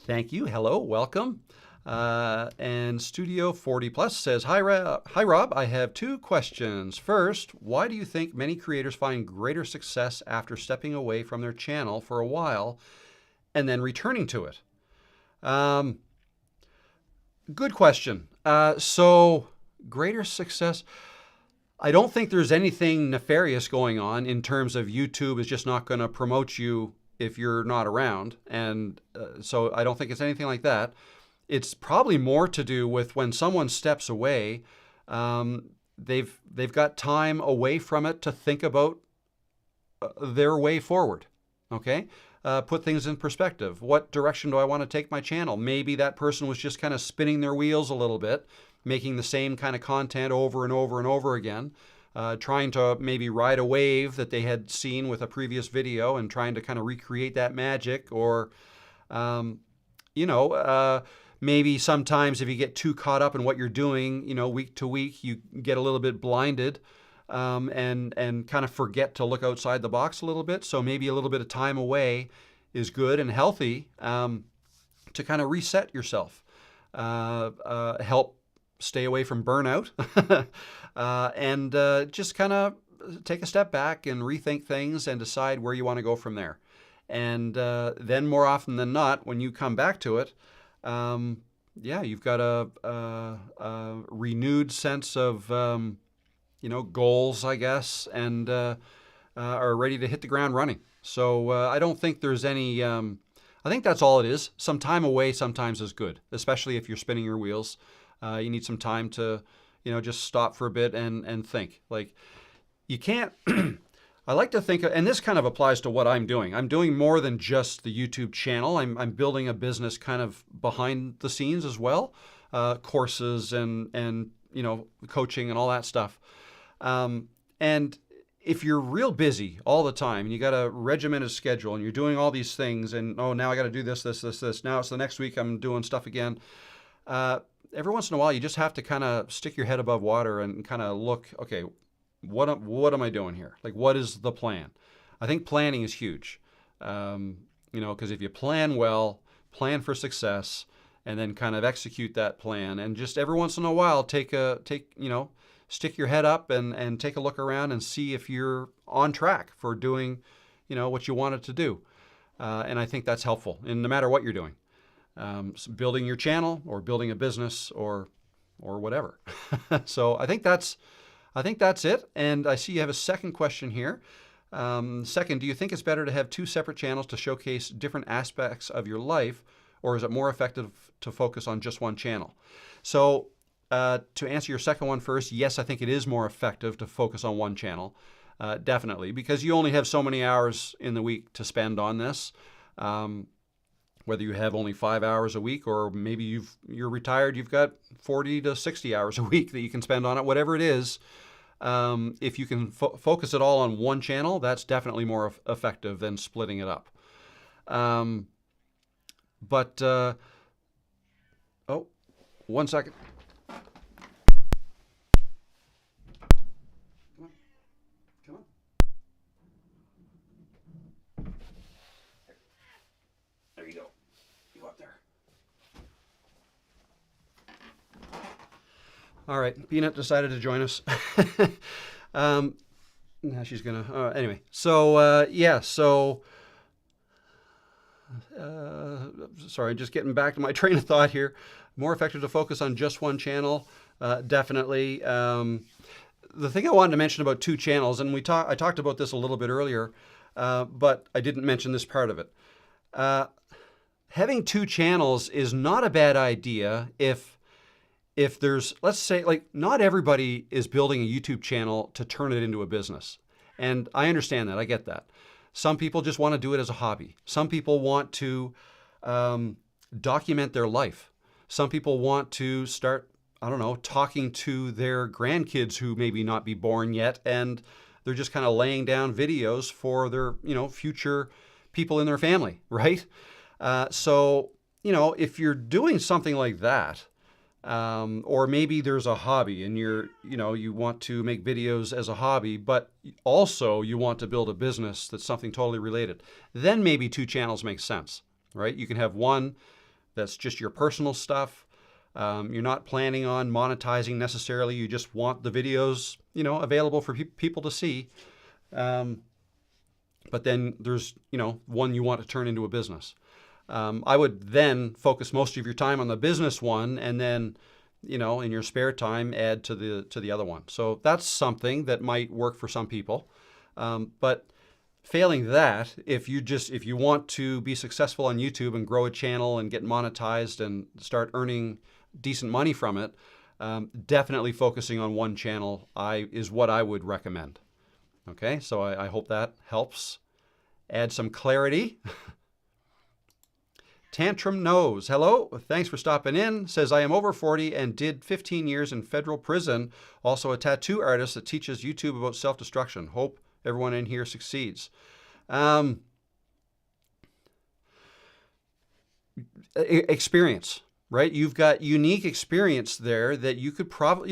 S1: Thank you. Hello. Welcome. And Studio 40 Plus says, Hi, Rob. I have two questions. First, why do you think many creators find greater success after stepping away from their channel for a while and then returning to it? Good question. So greater success. I don't think there's anything nefarious going on in terms of YouTube is just not going to promote you if you're not around. And so I don't think it's anything like that. It's probably more to do with when someone steps away, they've got time away from it to think about their way forward. Okay? Put things in perspective. What direction do I want to take my channel? Maybe that person was just kind of spinning their wheels a little bit, making the same kind of content over and over and over again, trying to maybe ride a wave that they had seen with a previous video and trying to kind of recreate that magic. Or, maybe sometimes if you get too caught up in what you're doing, week to week, you get a little bit blinded and kind of forget to look outside the box a little bit. So maybe a little bit of time away is good and healthy to kind of reset yourself, help stay away from burnout, and just kind of take a step back and rethink things and decide where you want to go from there. And then more often than not, when you come back to it, you've got a renewed sense of, goals, I guess, and are ready to hit the ground running. So I don't think there's any, I think that's all it is. Some time away sometimes is good, especially if you're spinning your wheels. You need some time to, just stop for a bit and think. Like, you can't, I like to think, and this kind of applies to what I'm doing. I'm doing more than just the YouTube channel. I'm building a business kind of behind the scenes as well, courses and coaching and all that stuff. And if you're real busy all the time and you got a regimented schedule and you're doing all these things and, now I got to do this. Now it's the next week I'm doing stuff again. Every once in a while, you just have to kind of stick your head above water and kind of look, okay, what am I doing here? Like, what is the plan? I think planning is huge, because if you plan well, plan for success, and then kind of execute that plan, and just every once in a while, stick your head up and take a look around and see if you're on track for doing, what you wanted to do. And I think that's helpful, and no matter what you're doing. Building your channel or building a business or whatever. So I think that's it. And I see you have a second question here. Second, do you think it's better to have two separate channels to showcase different aspects of your life, or is it more effective to focus on just one channel? So to answer your second one first, yes, I think it is more effective to focus on one channel, definitely, because you only have so many hours in the week to spend on this. Whether you have only 5 hours a week, or maybe you're retired, you've got 40 to 60 hours a week that you can spend on it, whatever it is. If you can focus it all on one channel, that's definitely more effective than splitting it up. Oh, 1 second. Come on. There you go. You up there. All right, Peanut decided to join us. Now she's gonna. Anyway, so sorry, just getting back to my train of thought here. More effective to focus on just one channel, definitely. The thing I wanted to mention about two channels, and I talked about this a little bit earlier, but I didn't mention this part of it. Having two channels is not a bad idea if there's, let's say, like, not everybody is building a YouTube channel to turn it into a business. And I understand that. I get that. Some people just want to do it as a hobby. Some people want to document their life. Some people want to start, I don't know, talking to their grandkids who maybe not be born yet, and they're just kind of laying down videos for their, future people in their family, right? So, if you're doing something like that, or maybe there's a hobby and you want to make videos as a hobby, but also you want to build a business that's something totally related, then maybe two channels make sense, right? You can have one that's just your personal stuff. You're not planning on monetizing necessarily. You just want the videos, available for people to see. But then there's, one you want to turn into a business. I would then focus most of your time on the business one, and then, in your spare time, add to the other one. So that's something that might work for some people. But failing that, if you want to be successful on YouTube and grow a channel and get monetized and start earning decent money from it, definitely focusing on one channel is what I would recommend. Okay, so I hope that helps add some clarity. Tantrum Nose, hello, thanks for stopping in. Says, I am over 40 and did 15 years in federal prison. Also a tattoo artist that teaches YouTube about self-destruction. Hope everyone in here succeeds. Experience, right? You've got unique experience there that you could probably,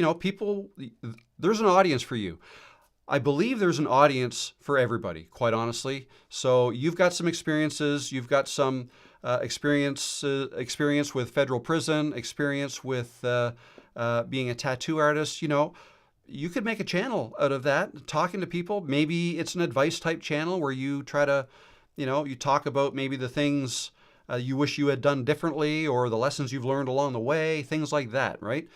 S1: there's an audience for you. I believe there's an audience for everybody, quite honestly. So you've got some experiences, you've got some experience with federal prison, experience with being a tattoo artist. You could make a channel out of that, talking to people. Maybe it's an advice type channel where you try to, you talk about maybe the things you wish you had done differently, or the lessons you've learned along the way, things like that, right?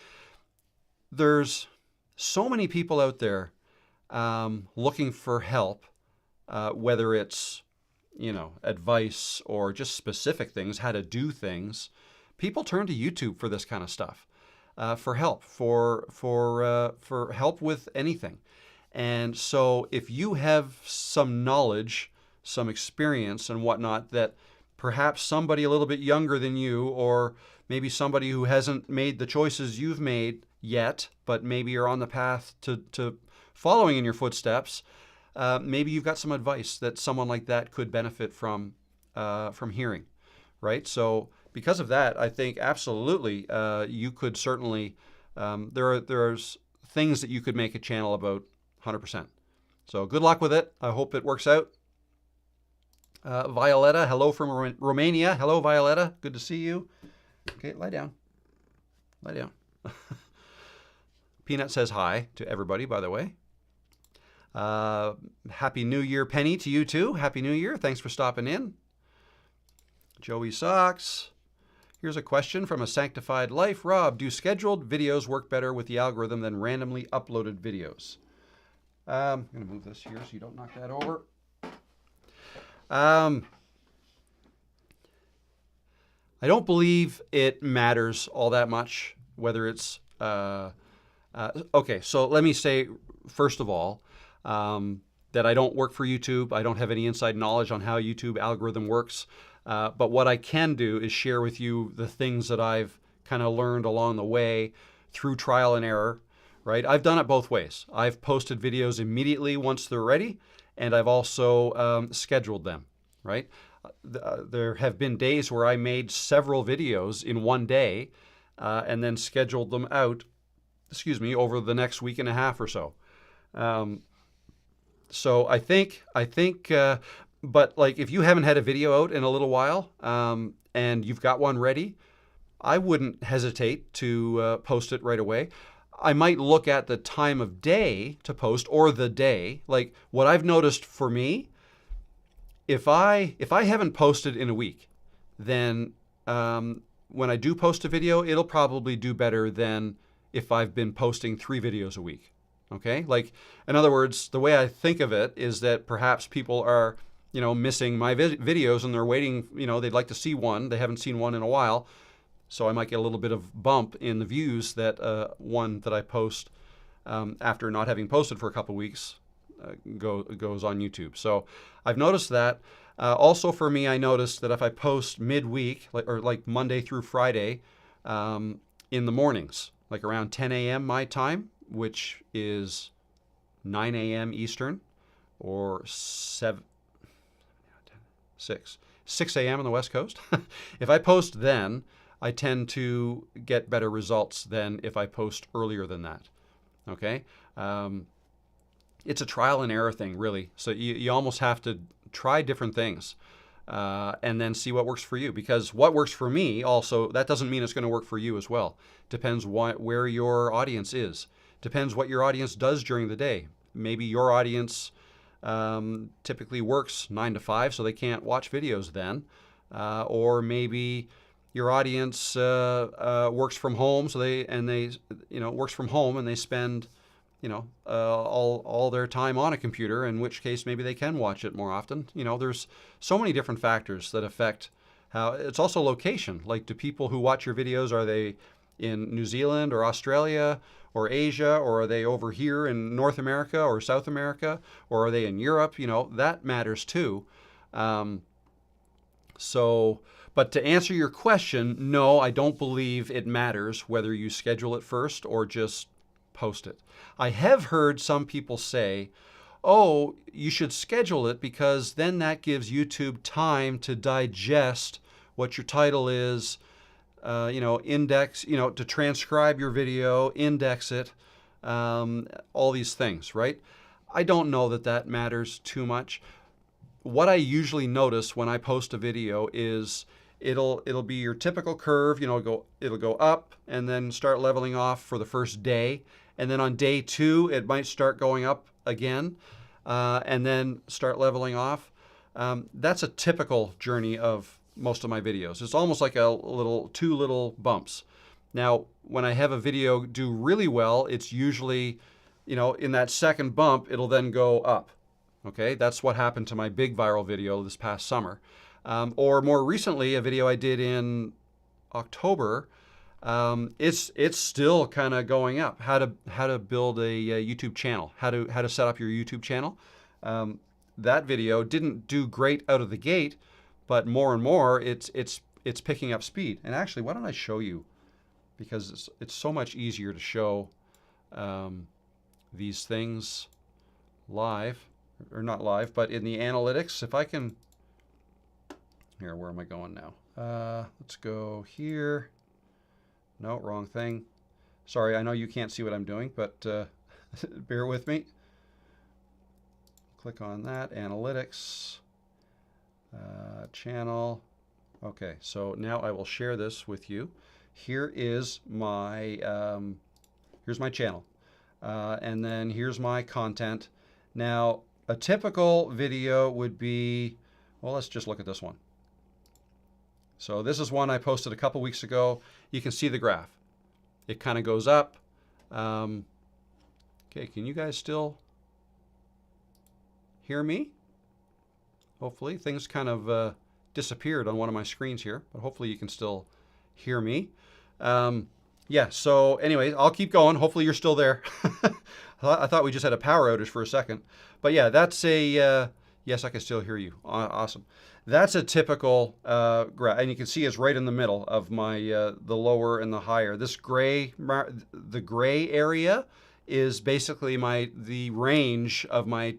S1: There's so many people out there looking for help, whether it's, advice or just specific things, how to do things. People turn to YouTube for this kind of stuff, for help, for help with anything. And so if you have some knowledge, some experience and whatnot that perhaps somebody a little bit younger than you, or maybe somebody who hasn't made the choices you've made yet, but maybe you're on the path to following in your footsteps, maybe you've got some advice that someone like that could benefit from hearing, right? So because of that, I think absolutely you could certainly, there's things that you could make a channel about 100%. So good luck with it. I hope it works out. Violetta, hello from Romania. Hello, Violetta. Good to see you. Okay, lie down. Lie down. Peanut says hi to everybody, by the way. Happy New Year, Penny, to you too. Happy New Year. Thanks for stopping in. Joey Socks. Here's a question from A Sanctified Life. Rob, do scheduled videos work better with the algorithm than randomly uploaded videos? I'm going to move this here so you don't knock that over. I don't believe it matters all that much whether it's okay, so let me say first of all that I don't work for YouTube. I don't have any inside knowledge on how YouTube algorithm works, but what I can do is share with you the things that I've kind of learned along the way through trial and error, right? I've done it both ways. I've posted videos immediately once they're ready, and I've also scheduled them, right? There have been days where I made several videos in one day and then scheduled them out, over the next week and a half or so. So I think, but like if you haven't had a video out in a little while and you've got one ready, I wouldn't hesitate to post it right away. I might look at the time of day to post or the day. Like what I've noticed for me, if I haven't posted in a week, then when I do post a video, it'll probably do better than if I've been posting 3 videos a week. Okay? Like, in other words, the way I think of it is that perhaps people are, missing my videos and they're waiting, they'd like to see one. They haven't seen one in a while. So I might get a little bit of bump in the views that one that I post after not having posted for a couple weeks goes on YouTube. So I've noticed that. Also for me, I noticed that if I post midweek, like Monday through Friday, in the mornings, like around 10 a.m. my time, which is 9 a.m. Eastern, or 6 a.m. on the West Coast. If I post then, I tend to get better results than if I post earlier than that. Okay? It's a trial and error thing, really. So you almost have to try different things and then see what works for you. Because what works for me also, that doesn't mean it's going to work for you as well. Depends where your audience is. Depends what your audience does during the day. Maybe your audience typically works 9 to 5, so they can't watch videos then. Or maybe your audience works from home, so they works from home and they spend all their time on a computer, in which case maybe they can watch it more often. There's so many different factors that affect how. It's also location. Like, do people who watch your videos, are they in New Zealand or Australia or Asia, or are they over here in North America or South America, or are they in Europe? That matters too. But to answer your question, no, I don't believe it matters whether you schedule it first or just post it. I have heard some people say, oh, you should schedule it because then that gives YouTube time to digest what your title is, index, to transcribe your video, index it, all these things, right? I don't know that matters too much. What I usually notice when I post a video is it'll be your typical curve. It'll go up and then start leveling off for the first day, and then on day 2 it might start going up again, and then start leveling off. That's a typical journey of most of my videos. It's almost like two little bumps. Now, when I have a video do really well, it's usually, in that second bump, it'll then go up. Okay, that's what happened to my big viral video this past summer. Or more recently, a video I did in October, it's still kind of going up. How to build a YouTube channel, how to set up your YouTube channel. That video didn't do great out of the gate, but more and more it's picking up speed. And actually, why don't I show you? Because it's so much easier to show these things live, or not live, but in the analytics. If I can, here, where am I going now? Let's go here. No, wrong thing. Sorry, I know you can't see what I'm doing, but bear with me. Click on that, analytics, channel. Okay, so now I will share this with you. Here is my, here's my channel. And then here's my content. Now, a typical video would be, well, let's just look at this one. So this is one I posted a couple weeks ago. You can see the graph. It kind of goes up. Okay, can you guys still hear me? Hopefully. Things kind of disappeared on one of my screens here, but hopefully you can still hear me. Yeah, so anyway, I'll keep going. Hopefully you're still there. I thought we just had a power outage for a second. But yeah, that's a, yes, I can still hear you. Awesome. That's a typical graph, and you can see it's right in the middle of my the lower and the higher. This gray, the gray area is basically the range of my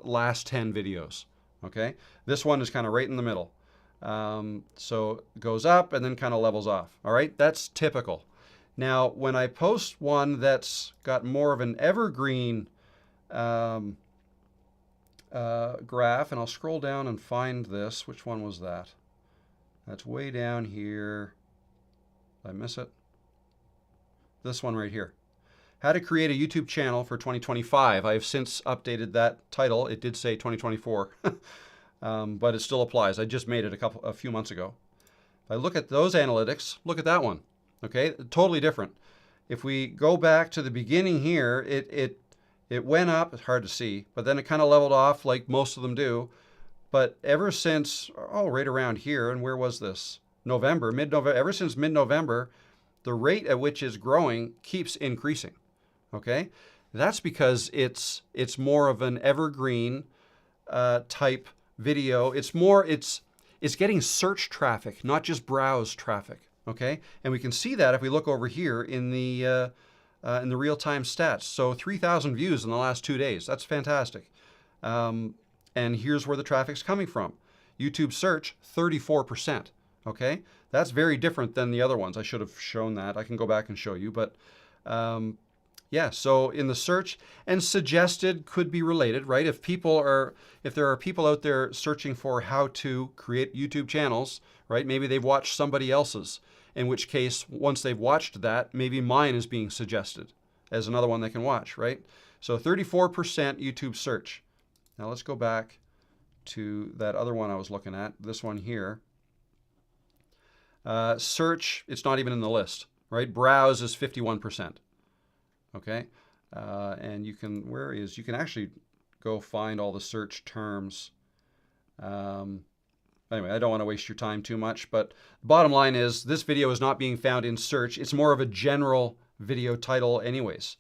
S1: last 10 videos. Okay, this one is kind of right in the middle. So it goes up and then kind of levels off. All right, that's typical. Now, when I post one that's got more of an evergreen graph, and I'll scroll down and find this. Which one was that? That's way down here. Did I miss it? This one right here. How to create a YouTube channel for 2025. I have since updated that title. It did say 2024, but it still applies. I just made it a few months ago. If I look at those analytics, look at that one. Okay, totally different. If we go back to the beginning here, it went up. It's hard to see, but then it kind of leveled off like most of them do. But ever since, right around here, and where was this? November, mid-November. Ever since mid-November, the rate at which it's growing keeps increasing. Okay, that's because it's more of an evergreen type video. It's getting search traffic, not just browse traffic. Okay, and we can see that if we look over here in the real-time stats. So 3,000 views in the last 2 days. That's fantastic. And here's where the traffic's coming from. YouTube search, 34%. Okay, that's very different than the other ones. I should have shown that. I can go back and show you, but yeah. So in the search, and suggested could be related, right? If there are people out there searching for how to create YouTube channels, right? Maybe they've watched somebody else's. In which case, once they've watched that, maybe mine is being suggested as another one they can watch, right? So 34% YouTube search. Now let's go back to that other one I was looking at, this one here. Search, it's not even in the list, right? Browse is 51%. Okay, and you can actually go find all the search terms. Anyway, I don't want to waste your time too much, but the bottom line is this video is not being found in search. It's more of a general video title anyways.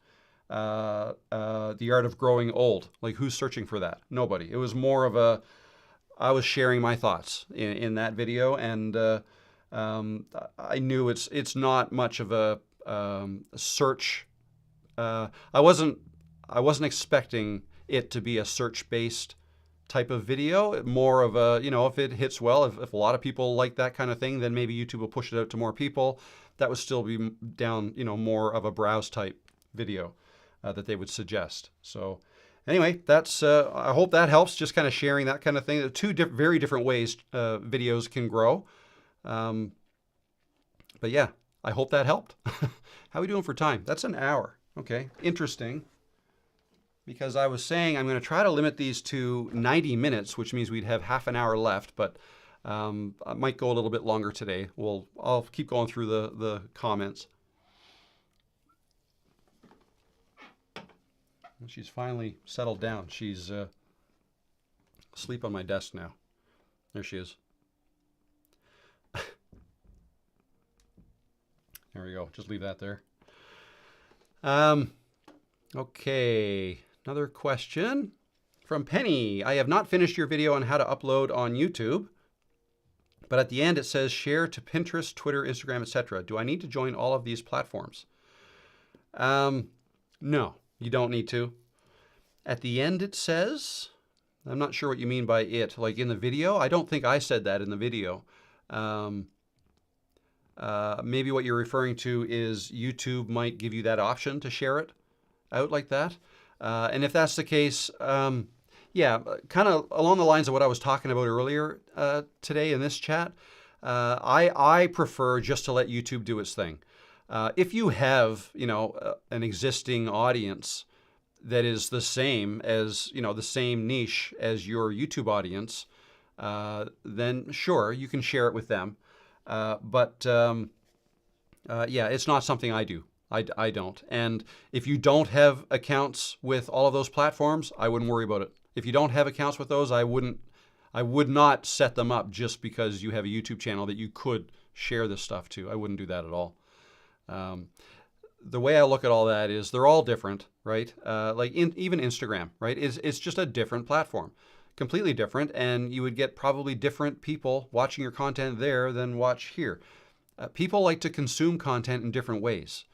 S1: The Art of Growing Old. Like, who's searching for that? Nobody. It was more of I was sharing my thoughts in that video, and I knew it's not much of a search. I wasn't expecting it to be a search-based type of video, more of a, if it hits well, if a lot of people like that kind of thing, then maybe YouTube will push it out to more people. That would still be down, more of a browse type video that they would suggest. So anyway, that's, I hope that helps, just kind of sharing that kind of thing. Two very different ways videos can grow. But yeah, I hope that helped. How are we doing for time? That's an hour. Okay, interesting. Because I was saying I'm going to try to limit these to 90 minutes, which means we'd have half an hour left, but I might go a little bit longer today. I'll keep going through the comments. She's finally settled down. She's asleep on my desk now. There she is. There we go. Just leave that there. Okay. Another question from Penny. I have not finished your video on how to upload on YouTube, but at the end it says share to Pinterest, Twitter, Instagram, etc. Do I need to join all of these platforms? No, you don't need to. At the end it says, I'm not sure what you mean by it, like in the video. I don't think I said that in the video. Maybe what you're referring to is YouTube might give you that option to share it out like that. And if that's the case, yeah, kind of along the lines of what I was talking about earlier today in this chat, I prefer just to let YouTube do its thing. If you have, an existing audience that is the same as, the same niche as your YouTube audience, then sure, you can share it with them. But yeah, it's not something I do. I don't. And if you don't have accounts with all of those platforms, I wouldn't worry about it. If you don't have accounts with those, I would not set them up just because you have a YouTube channel that you could share this stuff to. I wouldn't do that at all. The way I look at all that is they're all different, right? Like even Instagram, right? It's just a different platform, completely different. And you would get probably different people watching your content there than watch here. People like to consume content in different ways.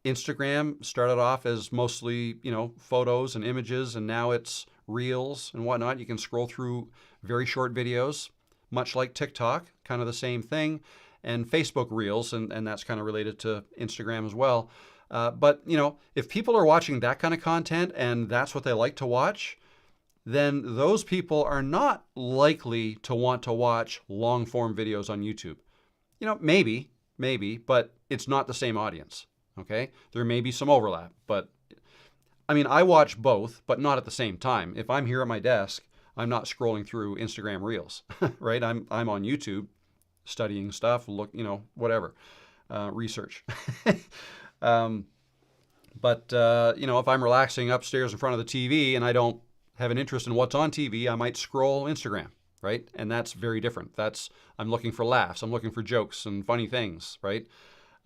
S1: Instagram started off as mostly, photos and images, and now it's reels and whatnot. You can scroll through very short videos, much like TikTok, kind of the same thing, and Facebook reels, and that's kind of related to Instagram as well. But, if people are watching that kind of content and that's what they like to watch, then those people are not likely to want to watch long form videos on YouTube. Maybe, but it's not the same audience. Okay. There may be some overlap, but I mean, I watch both, but not at the same time. If I'm here at my desk, I'm not scrolling through Instagram reels, right? I'm on YouTube studying stuff, whatever, research. But if I'm relaxing upstairs in front of the TV and I don't have an interest in what's on TV, I might scroll Instagram, right? And that's very different. I'm looking for laughs. I'm looking for jokes and funny things, right?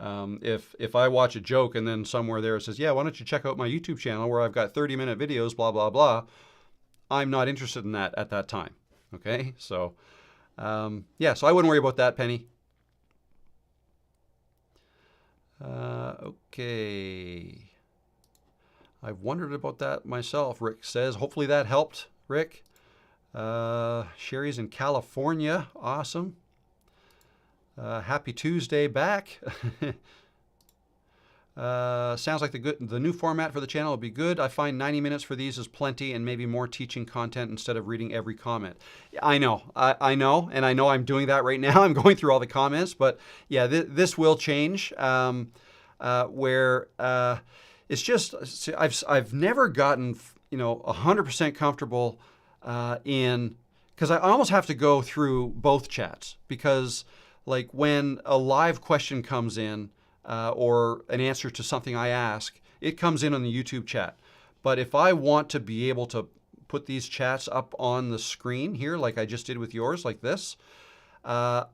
S1: If I watch a joke and then somewhere there it says, yeah, why don't you check out my YouTube channel where I've got 30-minute videos, blah, blah, blah. I'm not interested in that at that time. Okay. So, so I wouldn't worry about that, Penny. Okay. I've wondered about that myself, Rick says. Hopefully that helped, Rick. Sherry's in California. Awesome. Happy Tuesday back. Sounds like the new format for the channel will be good. I find 90 minutes for these is plenty and maybe more teaching content instead of reading every comment. I know, I know, and I know I'm doing that right now. I'm going through all the comments, but yeah, this will change where it's just, I've never gotten, 100% comfortable because I almost have to go through both chats because like when a live question comes in or an answer to something I ask, it comes in on the YouTube chat. But if I want to be able to put these chats up on the screen here, like I just did with yours, like this, I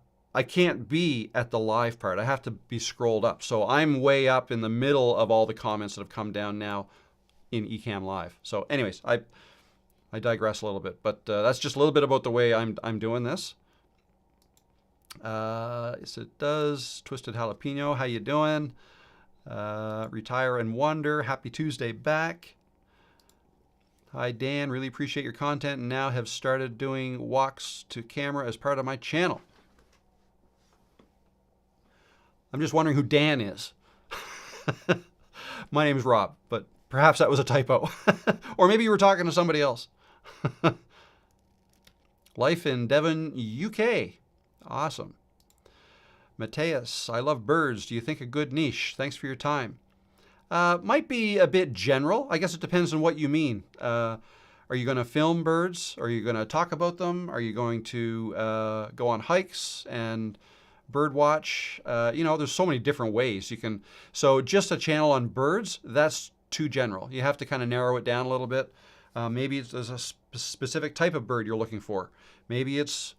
S1: can't be at the live part. I have to be scrolled up. So I'm way up in the middle of all the comments that have come down now in Ecamm Live. So anyways, I digress a little bit, but that's just a little bit about the way I'm doing this. Yes, it does. Twisted Jalapeno, how you doing? Retire and Wonder, happy Tuesday back. Hi, Dan. Really appreciate your content and now have started doing walks to camera as part of my channel. I'm just wondering who Dan is. My name is Rob, but perhaps that was a typo. Or maybe you were talking to somebody else. Life in Devon, UK. Awesome. Mateus, I love birds. Do you think a good niche? Thanks for your time. Might be a bit general. I guess it depends on what you mean. Are you going to film birds? Are you going to talk about them? Are you going to go on hikes and bird watch? There's so many different ways you can. So just a channel on birds, that's too general. You have to kind of narrow it down a little bit. Maybe there's a specific type of bird you're looking for. Maybe it's,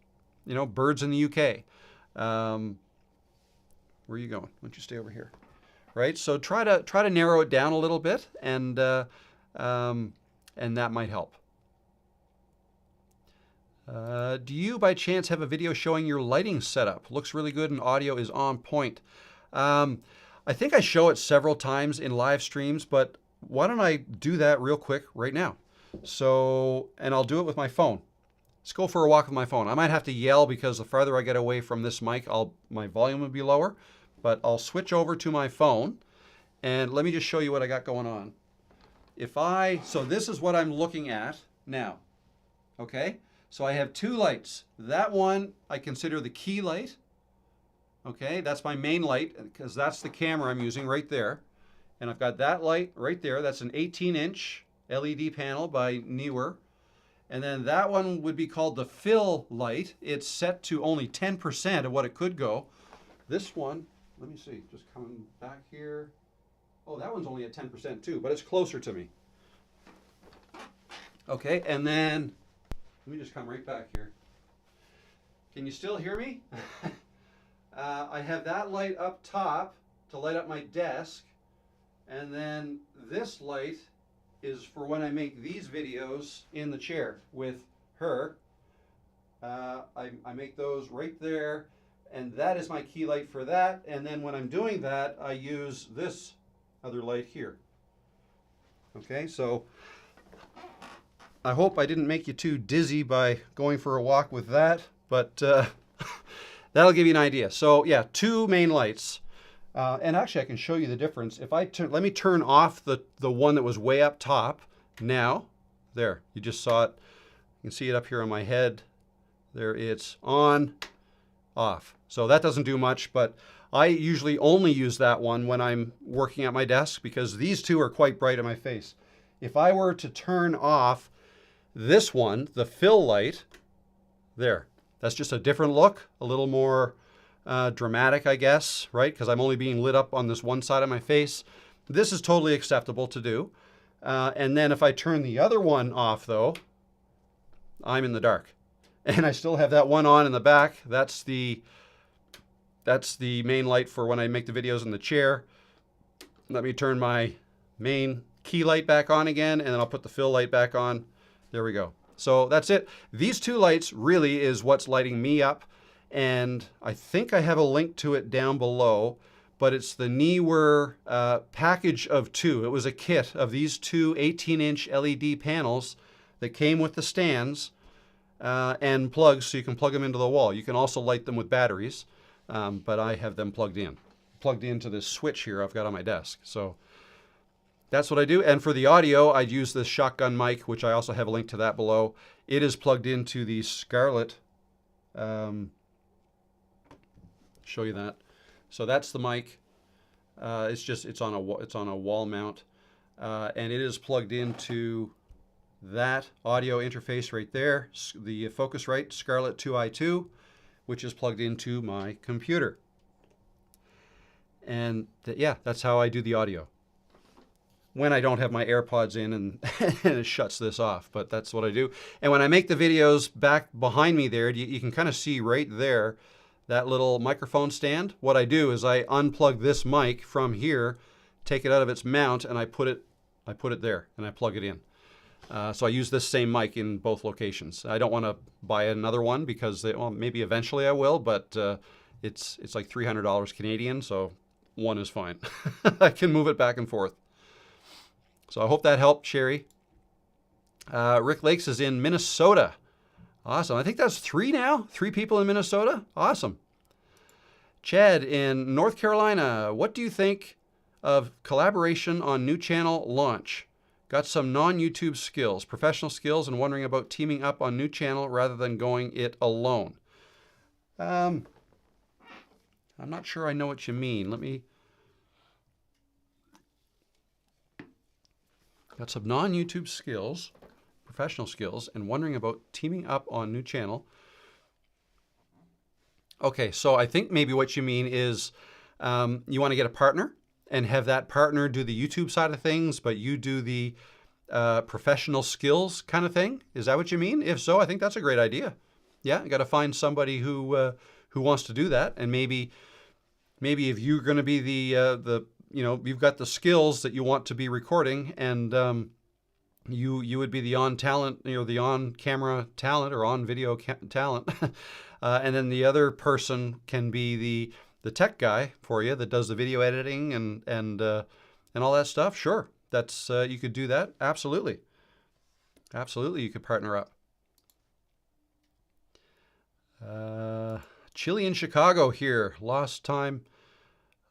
S1: birds in the UK. Where are you going? Why don't you stay over here? Right. So try to narrow it down a little bit, and that might help. Do you, by chance, have a video showing your lighting setup? Looks really good and audio is on point. I think I show it several times in live streams, but why don't I do that real quick right now? So, and I'll do it with my phone. Let's go for a walk with my phone. I might have to yell because the farther I get away from this mic, my volume will be lower, but I'll switch over to my phone and let me just show you what I got going on. So this is what I'm looking at now. Okay. So I have two lights. That one I consider the key light. Okay, that's my main light because that's the camera I'm using right there. And I've got that light right there. That's an 18-inch LED panel by Neewer. And then that one would be called the fill light. It's set to only 10% of what it could go. This one, let me see, just coming back here. Oh, that one's only at 10% too, but it's closer to me. Okay, and then let me just come right back here. Can you still hear me? I have that light up top to light up my desk. And then this light is for when I make these videos in the chair with her. I make those right there. And that is my key light for that. And then when I'm doing that, I use this other light here. Okay, so I hope I didn't make you too dizzy by going for a walk with that, but that'll give you an idea. So yeah, two main lights. And actually I can show you the difference. If I turn, let me turn off the one that was way up top now. There, you just saw it. You can see it up here on my head. There, it's on, off. So that doesn't do much, but I usually only use that one when I'm working at my desk because these two are quite bright in my face. If I were to turn off this one, the fill light, there, that's just a different look, a little more dramatic, I guess, right? Because I'm only being lit up on this one side of my face. This is totally acceptable to do. And then if I turn the other one off, though, I'm in the dark. And I still have that one on in the back. That's the main light for when I make the videos in the chair. Let me turn my main key light back on again, and then I'll put the fill light back on. There we go. So that's it. These two lights really is what's lighting me up. And I think I have a link to it down below, but it's the Neewer package of two. It was a kit of these two 18-inch LED panels that came with the stands and plugs, so you can plug them into the wall. You can also light them with batteries, but I have them plugged into this switch here I've got on my desk. So that's what I do. And for the audio, I use this shotgun mic, which I also have a link to that below. It is plugged into the Scarlett. Show you that. So that's the mic. It's on a wall mount, and it is plugged into that audio interface right there, the Focusrite Scarlett 2i2, which is plugged into my computer. And yeah, that's how I do the audio when I don't have my AirPods in and it shuts this off, but that's what I do. And when I make the videos back behind me there, you can kind of see right there that little microphone stand. What I do is I unplug this mic from here, take it out of its mount, and I put it there and I plug it in. So I use this same mic in both locations. I don't want to buy another one because well, maybe eventually I will, but it's like $300 Canadian, so one is fine. I can move it back and forth. So I hope that helped, Sherry. Rick Lakes is in Minnesota. Awesome. I think that's 3 now. 3 people in Minnesota. Awesome. Chad in North Carolina. What do you think of collaboration on new channel launch? Got some non-YouTube skills, professional skills, and wondering about teaming up on new channel rather than going it alone. I'm not sure I know what you mean. Got some non-YouTube skills, professional skills, and wondering about teaming up on new channel. Okay, so I think maybe what you mean is you want to get a partner and have that partner do the YouTube side of things, but you do the professional skills kind of thing. Is that what you mean? If so, I think that's a great idea. Yeah, you got to find somebody who wants to do that, and maybe if you're going to be the you've got the skills that you want to be recording, and you would be the on talent, the on camera talent or on video talent, and then the other person can be the tech guy for you that does the video editing and all that stuff. Sure, that's you could do that. Absolutely, you could partner up. Chili in Chicago here, lost time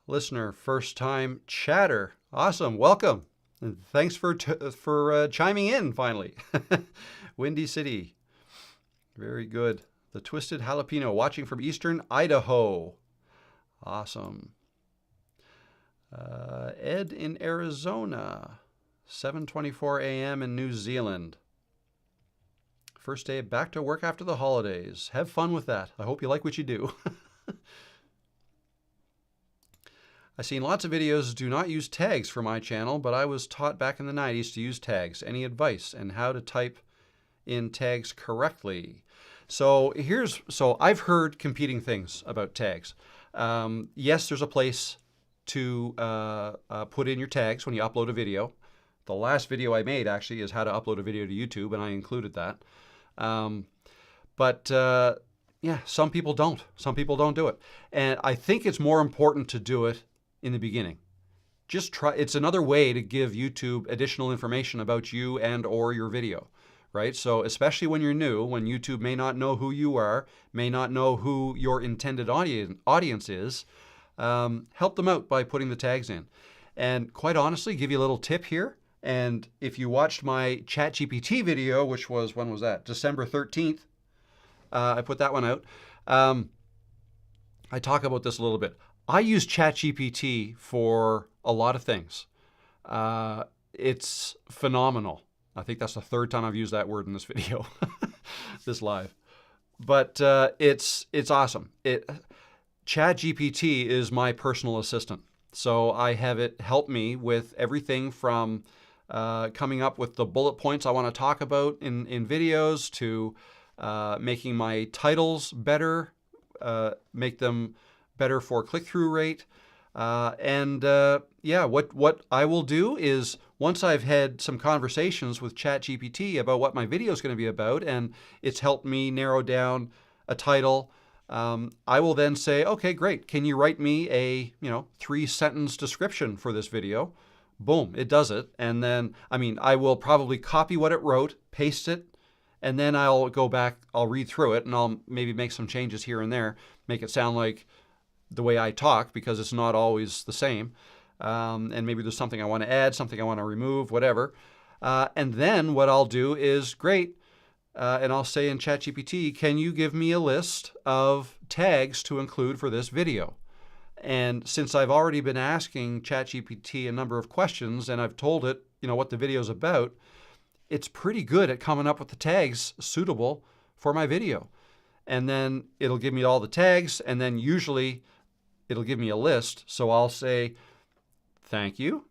S1: listener, first time chatter. Awesome, welcome. And thanks for chiming in finally. Windy City. Very good. The Twisted Jalapeno watching from Eastern Idaho. Awesome. Ed in Arizona. 7:24 a.m. in New Zealand. First day back to work after the holidays. Have fun with that. I hope you like what you do. I've seen lots of videos do not use tags for my channel, but I was taught back in the 90s to use tags. Any advice and how to type in tags correctly? So I've heard competing things about tags. Yes, there's a place to put in your tags when you upload a video. The last video I made actually is how to upload a video to YouTube, and I included that. Yeah, some people don't. Some people don't do it. And I think it's more important to do it in the beginning. just try. It's another way to give YouTube additional information about you and or your video, right? So especially when you're new, when YouTube may not know who you are, may not know who your intended audience is, help them out by putting the tags in. And quite honestly, give you a little tip here. And if you watched my ChatGPT video, which was, when was that? December 13th. I put that one out. I talk about this a little bit. I use ChatGPT for a lot of things. It's phenomenal. I think that's the third time I've used that word in this video, this live. But it's awesome. ChatGPT is my personal assistant. So I have it help me with everything from coming up with the bullet points I want to talk about in videos to making my titles better, make them better for click-through rate. Yeah, what I will do is once I've had some conversations with ChatGPT about what my video is going to be about, and it's helped me narrow down a title, I will then say, okay, great. Can you write me a 3-sentence description for this video? Boom, it does it. And then, I will probably copy what it wrote, paste it, and then I'll go back, I'll read through it, and I'll maybe make some changes here and there, make it sound like the way I talk, because it's not always the same. And maybe there's something I want to add, something I want to remove, whatever. And then what I'll do is, great, and I'll say in ChatGPT, can you give me a list of tags to include for this video? And since I've already been asking ChatGPT a number of questions and I've told it, what the video's about, it's pretty good at coming up with the tags suitable for my video. And then it'll give me all the tags, and then usually it'll give me a list. So I'll say, thank you,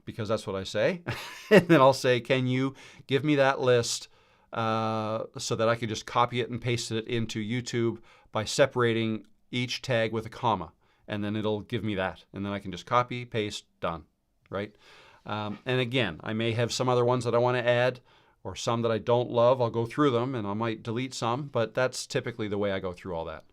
S1: because that's what I say. And then I'll say, can you give me that list so that I can just copy it and paste it into YouTube by separating each tag with a comma. And then it'll give me that. And then I can just copy, paste, done, right? And again, I may have some other ones that I want to add or some that I don't love. I'll go through them and I might delete some, but that's typically the way I go through all that.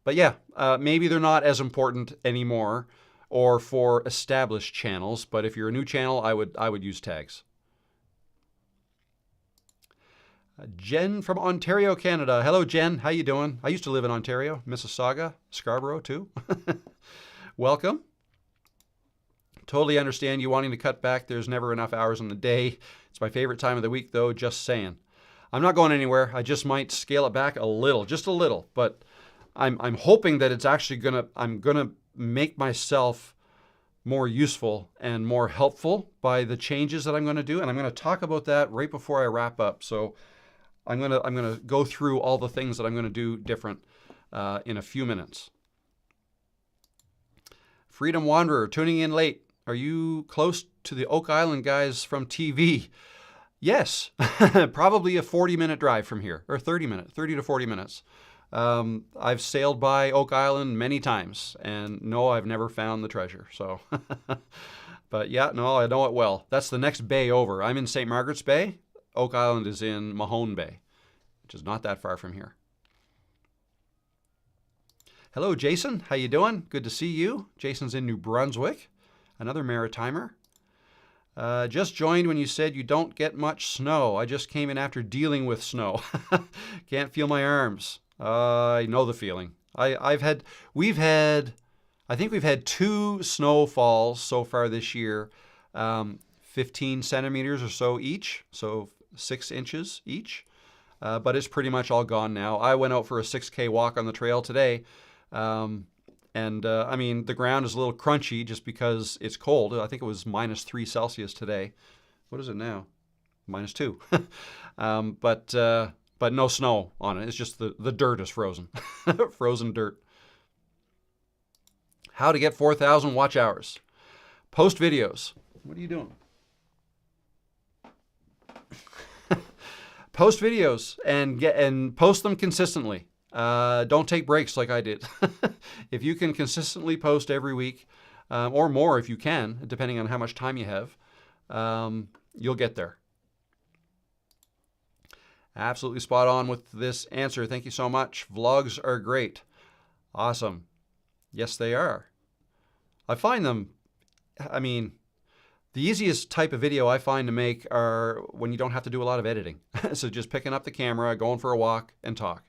S1: But yeah, maybe they're not as important anymore or for established channels, but if you're a new channel, I would use tags. Jen from Ontario, Canada. Hello, Jen. How you doing? I used to live in Ontario, Mississauga, Scarborough too. Welcome. Totally understand you wanting to cut back. There's never enough hours in the day. It's my favorite time of the week, though, just saying. I'm not going anywhere. I just might scale it back a little, just a little. But I'm hoping that it's actually I'm gonna make myself more useful and more helpful by the changes that I'm going to do. And I'm going to talk about that right before I wrap up. So I'm going to go through all the things that I'm going to do different in a few minutes. Freedom Wanderer, tuning in late. Are you close to the Oak Island guys from TV? Yes, probably a 40-minute drive from here, or 30 to 40 minutes. I've sailed by Oak Island many times, and no, I've never found the treasure. So, but yeah, no, I know it well. That's the next bay over. I'm in St. Margaret's Bay. Oak Island is in Mahone Bay, which is not that far from here. Hello, Jason. How you doing? Good to see you. Jason's in New Brunswick, another Maritimer. Just joined when you said you don't get much snow. I just came in after dealing with snow. Can't feel my arms. I know the feeling. I think we've had 2 snowfalls so far this year, 15 centimeters or so each, so 6 inches each. But it's pretty much all gone now. I went out for a 6K walk on the trail today. The ground is a little crunchy just because it's cold. I think it was -3 Celsius today. What is it now? -2. But no snow on it. It's just the dirt is frozen. Frozen dirt. How to get 4,000 watch hours. Post videos. What are you doing? Post videos and post them consistently. Don't take breaks like I did. If you can consistently post every week, or more if you can, depending on how much time you have, you'll get there. Absolutely spot on with this answer. Thank you so much. Vlogs are great. Awesome. Yes, they are. I find them, I mean, the easiest type of video I find to make are when you don't have to do a lot of editing. So just picking up the camera, going for a walk, and talk.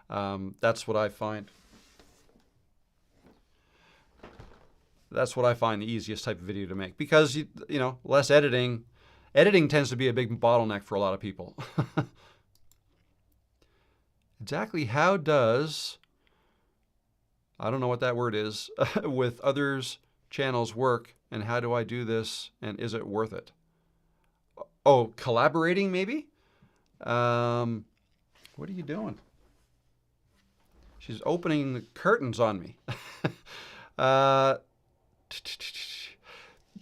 S1: That's what I find. That's what I find the easiest type of video to make, because you know, less editing. Editing tends to be a big bottleneck for a lot of people. Exactly how does, I don't know what that word is, with others' channels work, and how do I do this, and is it worth it? Oh, collaborating maybe? What are you doing? She's opening the curtains on me.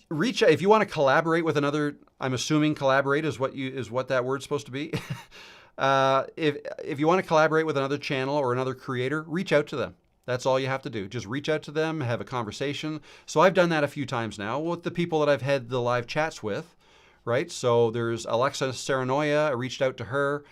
S1: Reach out if you want to collaborate with another. I'm assuming collaborate is what that word's supposed to be. If you want to collaborate with another channel or another creator, reach out to them. That's all you have to do. Just reach out to them, have a conversation. So I've done that a few times now with the people that I've had the live chats with, right? So there's Alexa Serenoya. I reached out to her.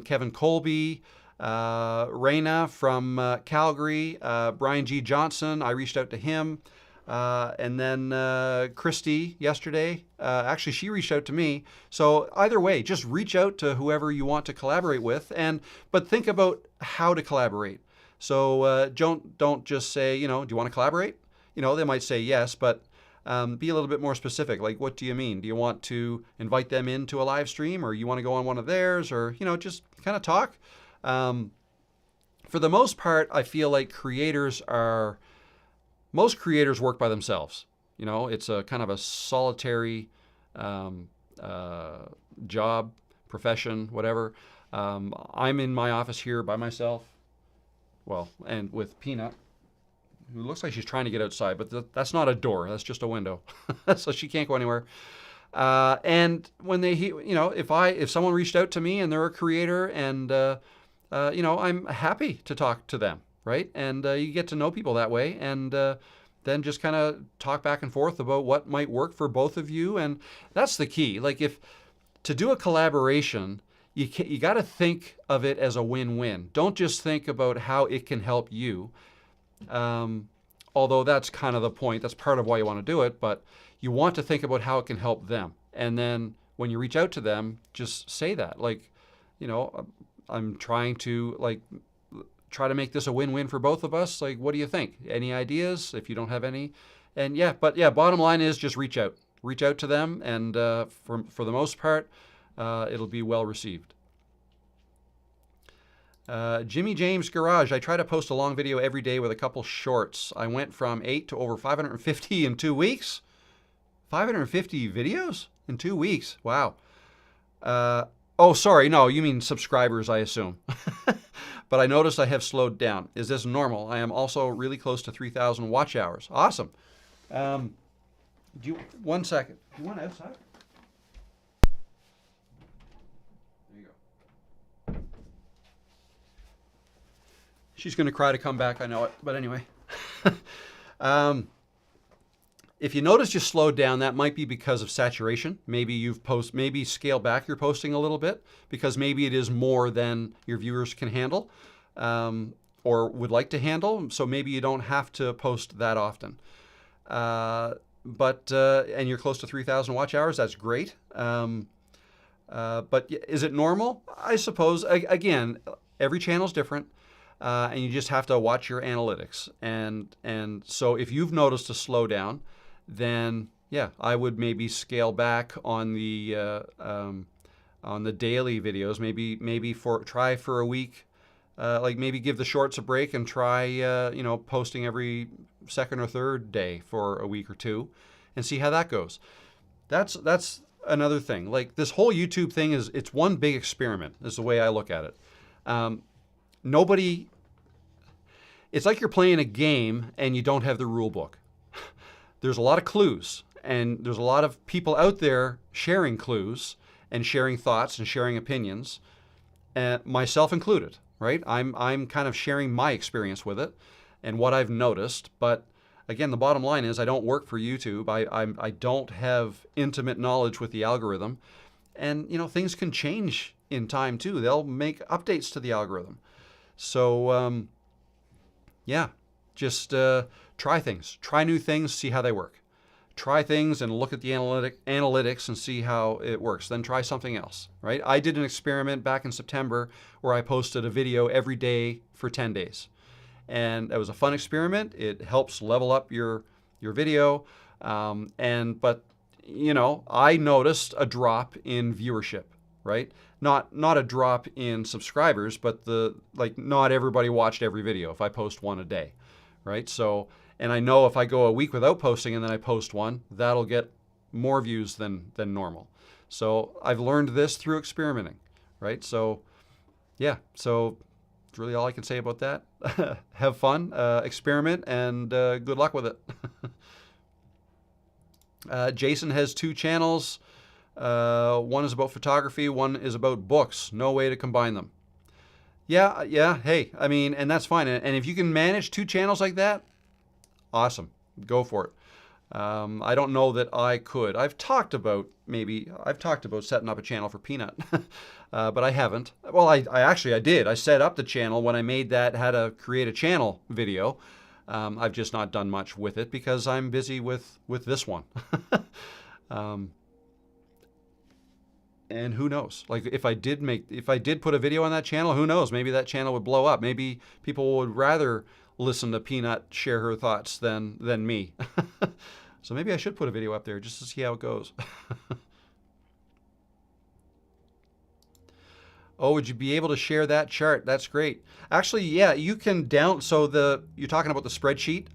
S1: Kevin Colby, Raina from Calgary, Brian G. Johnson. I reached out to him. And then Christy yesterday, actually she reached out to me. So either way, just reach out to whoever you want to collaborate with, but think about how to collaborate. So don't just say, you know, do you want to collaborate? You know, they might say yes, but be a little bit more specific. Like, what do you mean? Do you want to invite them into a live stream, or you want to go on one of theirs, or, you know, just kind of talk? For the most part, I feel like most creators work by themselves. You know, it's a kind of a solitary job, profession, whatever. I'm in my office here by myself. Well, and with Peanut, who looks like she's trying to get outside, but that's not a door. That's just a window. So she can't go anywhere. And when they, you know, if someone reached out to me and they're a creator, and you know, I'm happy to talk to them, right? And you get to know people that way, and then just kind of talk back and forth about what might work for both of you. And that's the key. Like, to do a collaboration, you got to think of it as a win-win. Don't just think about how it can help you. Although that's kind of the point. That's part of why you want to do it. But you want to think about how it can help them. And then when you reach out to them, just say that. Like, you know, I'm trying to try to make this a win-win for both of us. Like, what do you think? Any ideas? If you don't have any. And bottom line is just reach out. Reach out to them, and for the most part, it'll be well received. Jimmy James Garage. I try to post a long video every day with a couple shorts. I went from 8 to over 550 in 2 weeks. 550 videos in 2 weeks. Wow. Oh, sorry. No, you mean subscribers, I assume. But I noticed I have slowed down. Is this normal? I am also really close to 3,000 watch hours. Awesome. One second. Do you want outside? There you go. She's going to cry to come back, I know it. But anyway. If you notice you slowed down, that might be because of saturation. Maybe maybe scale back your posting a little bit, because maybe it is more than your viewers can handle, or would like to handle. So maybe you don't have to post that often. And you're close to 3,000 watch hours. That's great. But is it normal? I suppose. Again, every channel is different. And you just have to watch your analytics. And so if you've noticed a slowdown, then yeah, I would maybe scale back on the daily videos. Maybe try for a week, like maybe give the shorts a break and try you know, posting every second or third day for a week or two, and see how that goes. That's another thing. Like, this whole YouTube thing it's one big experiment. Is the way I look at it. It's like you're playing a game and you don't have the rule book. There's a lot of clues, and there's a lot of people out there sharing clues and sharing thoughts and sharing opinions, myself included, right? I'm kind of sharing my experience with it and what I've noticed. But again, the bottom line is I don't work for YouTube. I don't have intimate knowledge with the algorithm, and you know, things can change in time too. They'll make updates to the algorithm. So yeah, just try things, try new things, see how they work. Try things and look at the analytics and see how it works. Then try something else, right? I did an experiment back in September where I posted a video every day for 10 days. And that was a fun experiment. It helps level up your video. But you know, I noticed a drop in viewership, right? Not a drop in subscribers, but not everybody watched every video if I post one a day, right? So, and I know if I go a week without posting and then I post one, that'll get more views than normal. So I've learned this through experimenting, right? So yeah, so that's really all I can say about that. Have fun, experiment, and good luck with it. Jason has 2 channels. One is about photography, one is about books. No way to combine them. Yeah, hey, I mean, and that's fine. And if you can manage 2 channels like that, awesome, go for it. I don't know that I could. I've talked about setting up a channel for Peanut, but I haven't. Well, I actually did. I set up the channel when I made that how to create a channel video. I've just not done much with it because I'm busy with this one. And who knows? Like if I did put a video on that channel, who knows? Maybe that channel would blow up. Maybe people would rather listen to Peanut share her thoughts than me. So maybe I should put a video up there just to see how it goes. Oh, would you be able to share that chart? That's great. Actually, yeah, you can you're talking about the spreadsheet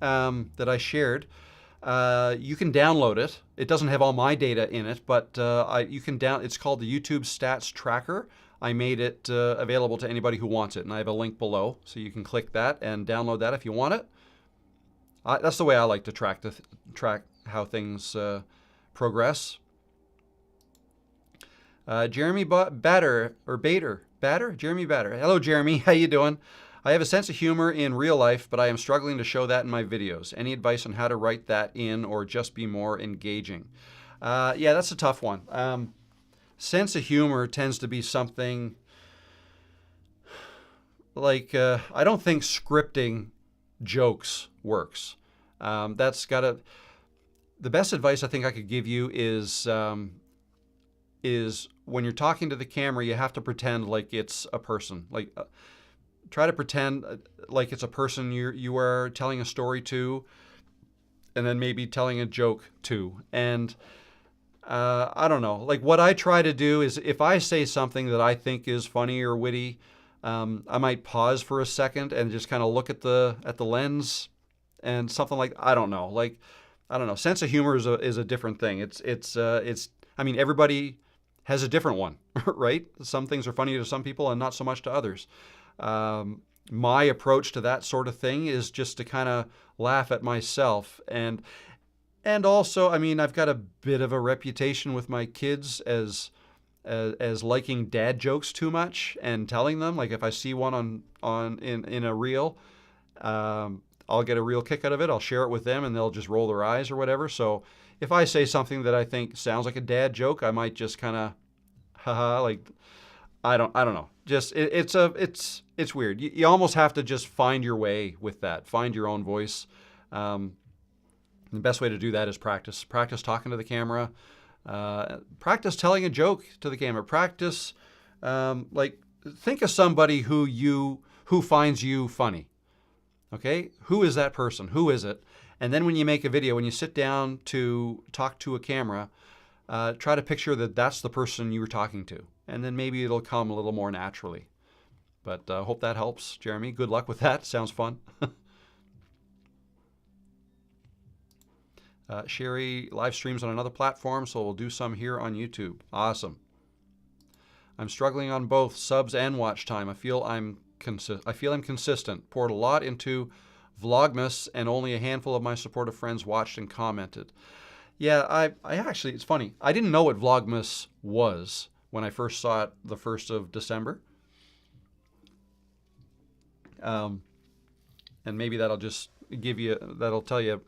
S1: that I shared. You can download it. It doesn't have all my data in it, but it's called the YouTube Stats Tracker. I made it available to anybody who wants it, and I have a link below, so you can click that and download that if you want it. That's the way I like to track how things progress. Jeremy Batter. Jeremy Batter. Hello, Jeremy. How you doing? I have a sense of humor in real life, but I am struggling to show that in my videos. Any advice on how to write that in or just be more engaging? Yeah, that's a tough one. Sense of humor tends to be something like, I don't think scripting jokes works. The best advice I think I could give you is when you're talking to the camera, you have to pretend like it's a person. Try to pretend like it's a person you are telling a story to, and then maybe telling a joke to. And I don't know. Like what I try to do is if I say something that I think is funny or witty, I might pause for a second and just kind of look at the lens and something like I don't know. Sense of humor is a different thing. I mean, everybody has a different one, right? Some things are funny to some people and not so much to others. My approach to that sort of thing is just to kind of laugh at myself. And also, I mean, I've got a bit of a reputation with my kids as liking dad jokes too much and telling them, like if I see one in a reel, I'll get a real kick out of it. I'll share it with them and they'll just roll their eyes or whatever. So if I say something that I think sounds like a dad joke, I might just kind of, haha, like, I don't know. Just it's weird. You almost have to just find your way with that. Find your own voice. The best way to do that is practice. Practice talking to the camera. Practice telling a joke to the camera. Practice think of somebody who finds you funny. Okay? Who is that person? Who is it? And then when you make a video, when you sit down to talk to a camera, try to picture that that's the person you were talking to. And then maybe it'll come a little more naturally. But hope that helps, Jeremy. Good luck with that. Sounds fun. Sherry live streams on another platform, so we'll do some here on YouTube. Awesome. I'm struggling on both subs and watch time. I feel I'm consistent. Poured a lot into Vlogmas, and only a handful of my supportive friends watched and commented. Yeah, I actually, it's funny. I didn't know what Vlogmas was when I first saw it the 1st of December. And maybe that'll tell you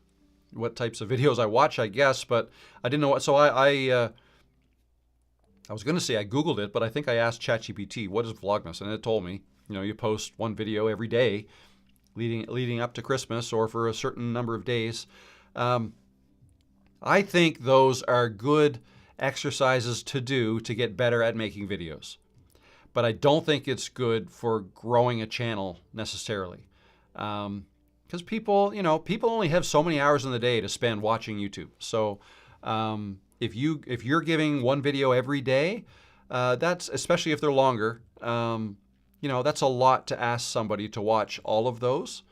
S1: what types of videos I watch, I guess, but I didn't know what, so I was going to say I Googled it, but I think I asked ChatGPT, what is Vlogmas? And it told me, you post one video every day leading up to Christmas or for a certain number of days. I think those are good exercises to do to get better at making videos. But I don't think it's good for growing a channel necessarily. Because people only have so many hours in the day to spend watching YouTube. So if you're giving one video every day, that's, especially if they're longer, that's a lot to ask somebody to watch all of those.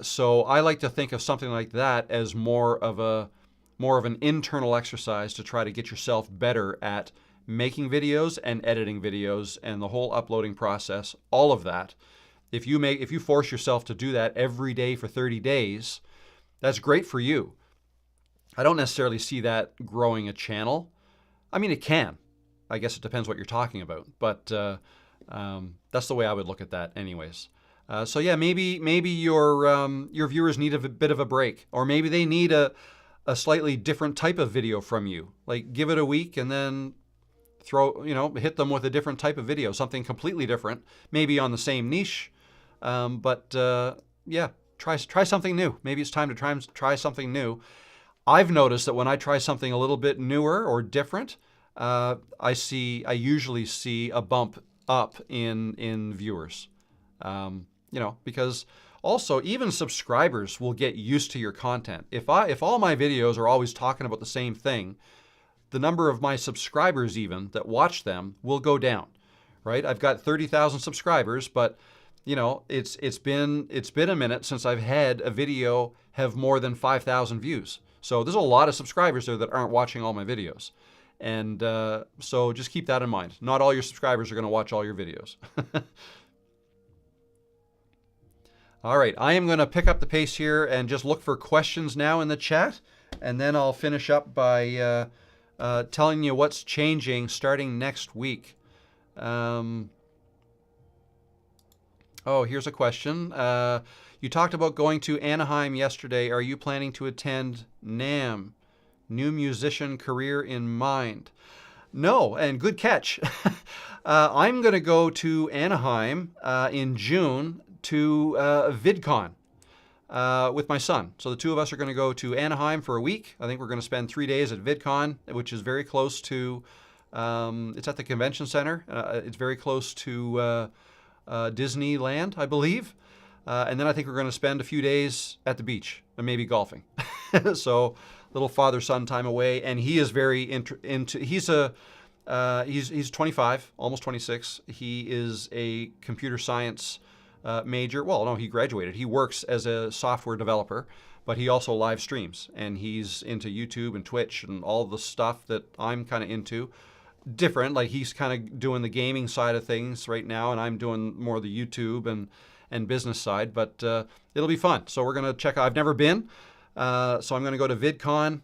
S1: So I like to think of something like that as more of an internal exercise to try to get yourself better at making videos and editing videos and the whole uploading process, all of that. If you force yourself to do that every day for 30 days, that's great for you. I don't necessarily see that growing a channel. I mean, it can. I guess it depends what you're talking about, but that's the way I would look at that anyways. So yeah, maybe your viewers need a bit of a break, or maybe they need a slightly different type of video from you. Like, give it a week and then hit them with a different type of video, something completely different, maybe on the same niche. Yeah, try something new. Maybe it's time to try something new. I've noticed that when I try something a little bit newer or different, I usually see a bump up in viewers. Because also even subscribers will get used to your content. If all my videos are always talking about the same thing, the number of my subscribers even that watch them will go down, right? I've got 30,000 subscribers, but it's been a minute since I've had a video have more than 5,000 views. So there's a lot of subscribers there that aren't watching all my videos. And so just keep that in mind. Not all your subscribers are going to watch all your videos. All right, I am going to pick up the pace here and just look for questions now in the chat, and then I'll finish up by telling you what's changing starting next week. Oh, here's a question. You talked about going to Anaheim yesterday. Are you planning to attend NAMM? New musician career in mind? No, and good catch. I'm going to go to Anaheim in June to VidCon with my son. So the two of us are going to go to Anaheim for a week. I think we're going to spend 3 days at VidCon, which is very close to, it's at the convention center. It's very close to Disneyland, I believe. And then I think we're going to spend a few days at the beach and maybe golfing. So little father-son time away. And he is very into, he's 25, almost 26. He is a computer science major. Well, no, he graduated. He works as a software developer, but he also live streams, and he's into YouTube and Twitch and all the stuff that I'm kind of into. Different, like he's kind of doing the gaming side of things right now, and I'm doing more of the YouTube and business side, but it'll be fun. So we're going to check out. I've never been, so I'm going to go to VidCon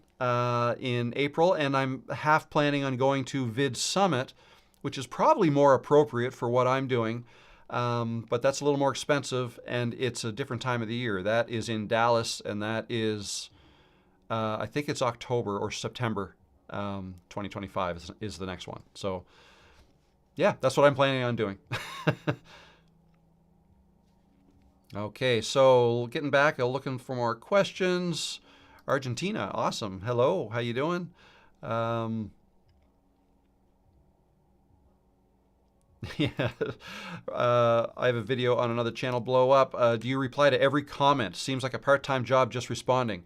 S1: in April, and I'm half planning on going to Vid Summit, which is probably more appropriate for what I'm doing. But that's a little more expensive, and it's a different time of the year. That is in Dallas, and that is, I think it's October or September 2025 is the next one. So, yeah, that's what I'm planning on doing. Okay, so getting back, looking for more questions. Argentina, awesome. Hello, how you doing? Yeah, I have a video on another channel blow up. Do you reply to every comment? Seems like a part-time job just responding.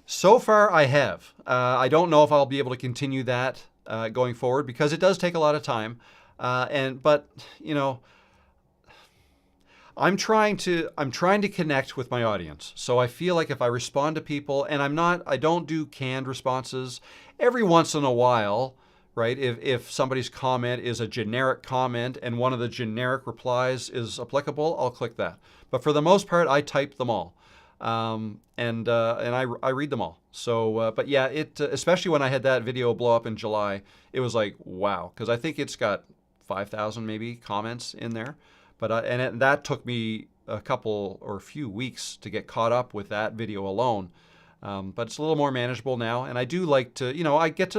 S1: So far, I have. I don't know if I'll be able to continue that going forward because it does take a lot of time. But I'm trying to connect with my audience. So I feel like if I respond to people, and I don't do canned responses. Every once in a while, right? If somebody's comment is a generic comment and one of the generic replies is applicable, I'll click that. But for the most part, I type them all, and I read them all. So, but yeah, especially when I had that video blow up in July, it was like wow, because I think it's got 5,000 maybe comments in there. But that took me a few weeks to get caught up with that video alone. But it's a little more manageable now, and I do like to,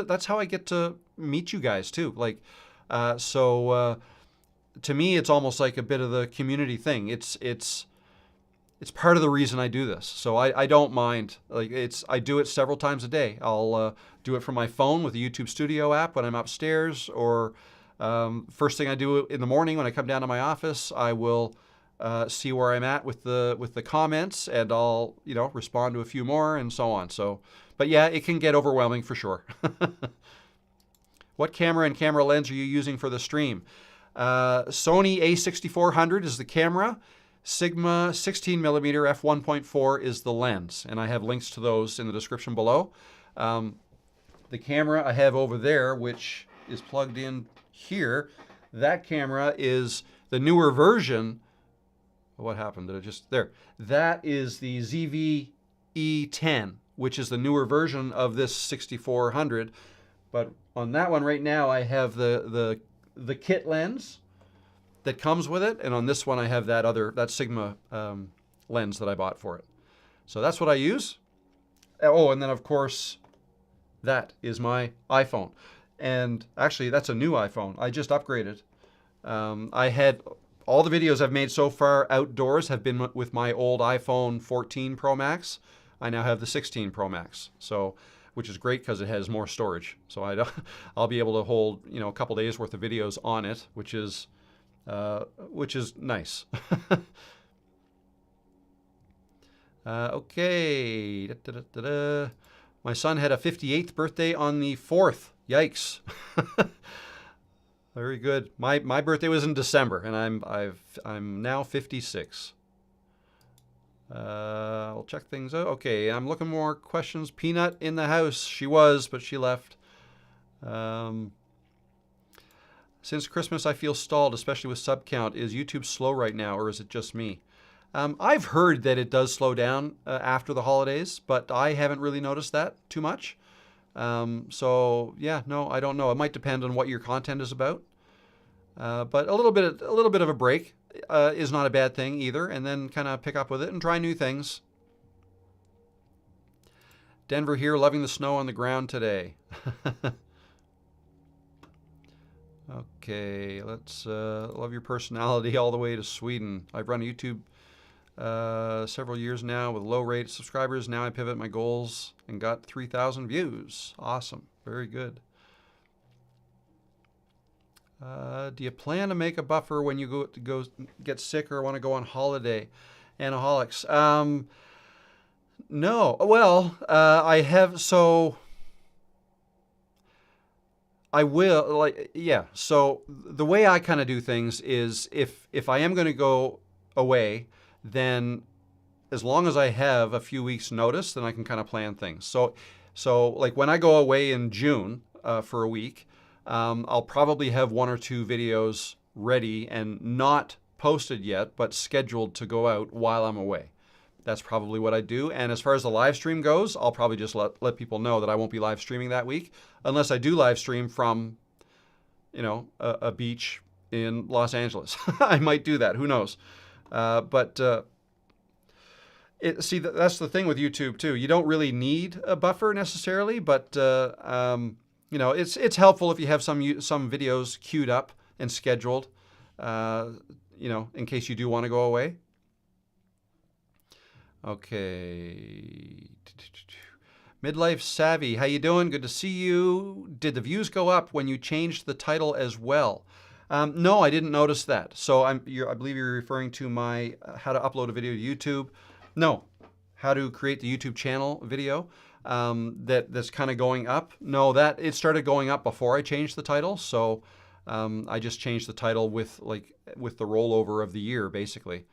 S1: that's how I get to meet you guys too. Like, to me, it's almost like a bit of the community thing. It's it's part of the reason I do this. So I don't mind. Like I do it several times a day. I'll do it from my phone with the YouTube Studio app when I'm upstairs, or first thing I do in the morning when I come down to my office, I will see where I'm at with the comments, and I'll respond to a few more and so on. So, but yeah, it can get overwhelming for sure. What camera and camera lens are you using for the stream? Sony a6400 is the camera. Sigma 16mm f1.4 is the lens, and I have links to those in the description below. The camera I have over there, which is plugged in here, that camera is the newer version. What happened? Did it just there? That is the ZV-E10, which is the newer version of this 6400. But on that one right now, I have the kit lens that comes with it, and on this one I have that Sigma lens that I bought for it. So that's what I use. Oh, and then of course that is my iPhone, and actually that's a new iPhone. I just upgraded. I had all the videos I've made so far outdoors have been with my old iPhone 14 Pro Max. I now have the 16 Pro Max, so which is great because it has more storage. So I'll be able to hold a couple days worth of videos on it, which is nice. Okay. My son had a 58th birthday on the 4th. Yikes. Very good. My birthday was in December, and I'm now 56. I'll check things out. Okay, I'm looking more questions. Peanut in the house. She was, but she left. Since Christmas, I feel stalled, especially with sub count. Is YouTube slow right now, or is it just me? I've heard that it does slow down after the holidays, but I haven't really noticed that too much. So yeah, no, I don't know. It might depend on what your content is about. But a little bit of a break is not a bad thing either, and then kind of pick up with it and try new things. Denver here, loving the snow on the ground today. Okay, let's love your personality all the way to Sweden. I've run YouTube several years now with low rate subscribers. Now I pivot my goals and got 3,000 views. Awesome, very good. Do you plan to make a buffer when you go get sick or want to go on holiday? Anaholics. No. Well, I have. So I will. Yeah. So the way I kind of do things is if I am going to go away, then as long as I have a few weeks notice, then I can kind of plan things. So like when I go away in June for a week, I'll probably have 1 or 2 videos ready and not posted yet, but scheduled to go out while I'm away. That's probably what I do. And as far as the live stream goes, I'll probably just let people know that I won't be live streaming that week, unless I do live stream from, a beach in Los Angeles. I might do that. Who knows? See, that's the thing with YouTube too. You don't really need a buffer necessarily, but it's helpful if you have some videos queued up and scheduled, in case you do want to go away. Okay. Midlife Savvy, how you doing? Good to see you. Did the views go up when you changed the title as well? No, I didn't notice that. So I believe you're referring to my how to upload a video to YouTube. No, how to create the YouTube channel video. That's kind of going up. No, that it started going up before I changed the title. So I just changed the title with the rollover of the year, basically.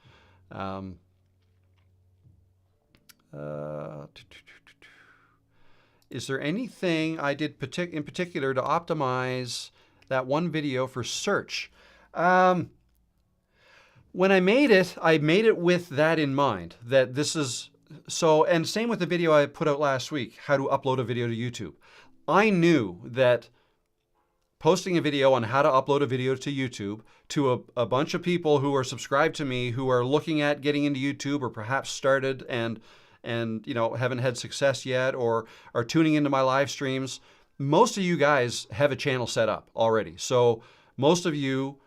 S1: Is there anything I did in particular to optimize that one video for search? When I made it with that in mind, that this is so, and same with the video I put out last week, how to upload a video to YouTube. I knew that posting a video on how to upload a video to YouTube to a bunch of people who are subscribed to me, who are looking at getting into YouTube or perhaps started and haven't had success yet or are tuning into my live streams, most of you guys have a channel set up already. So most of you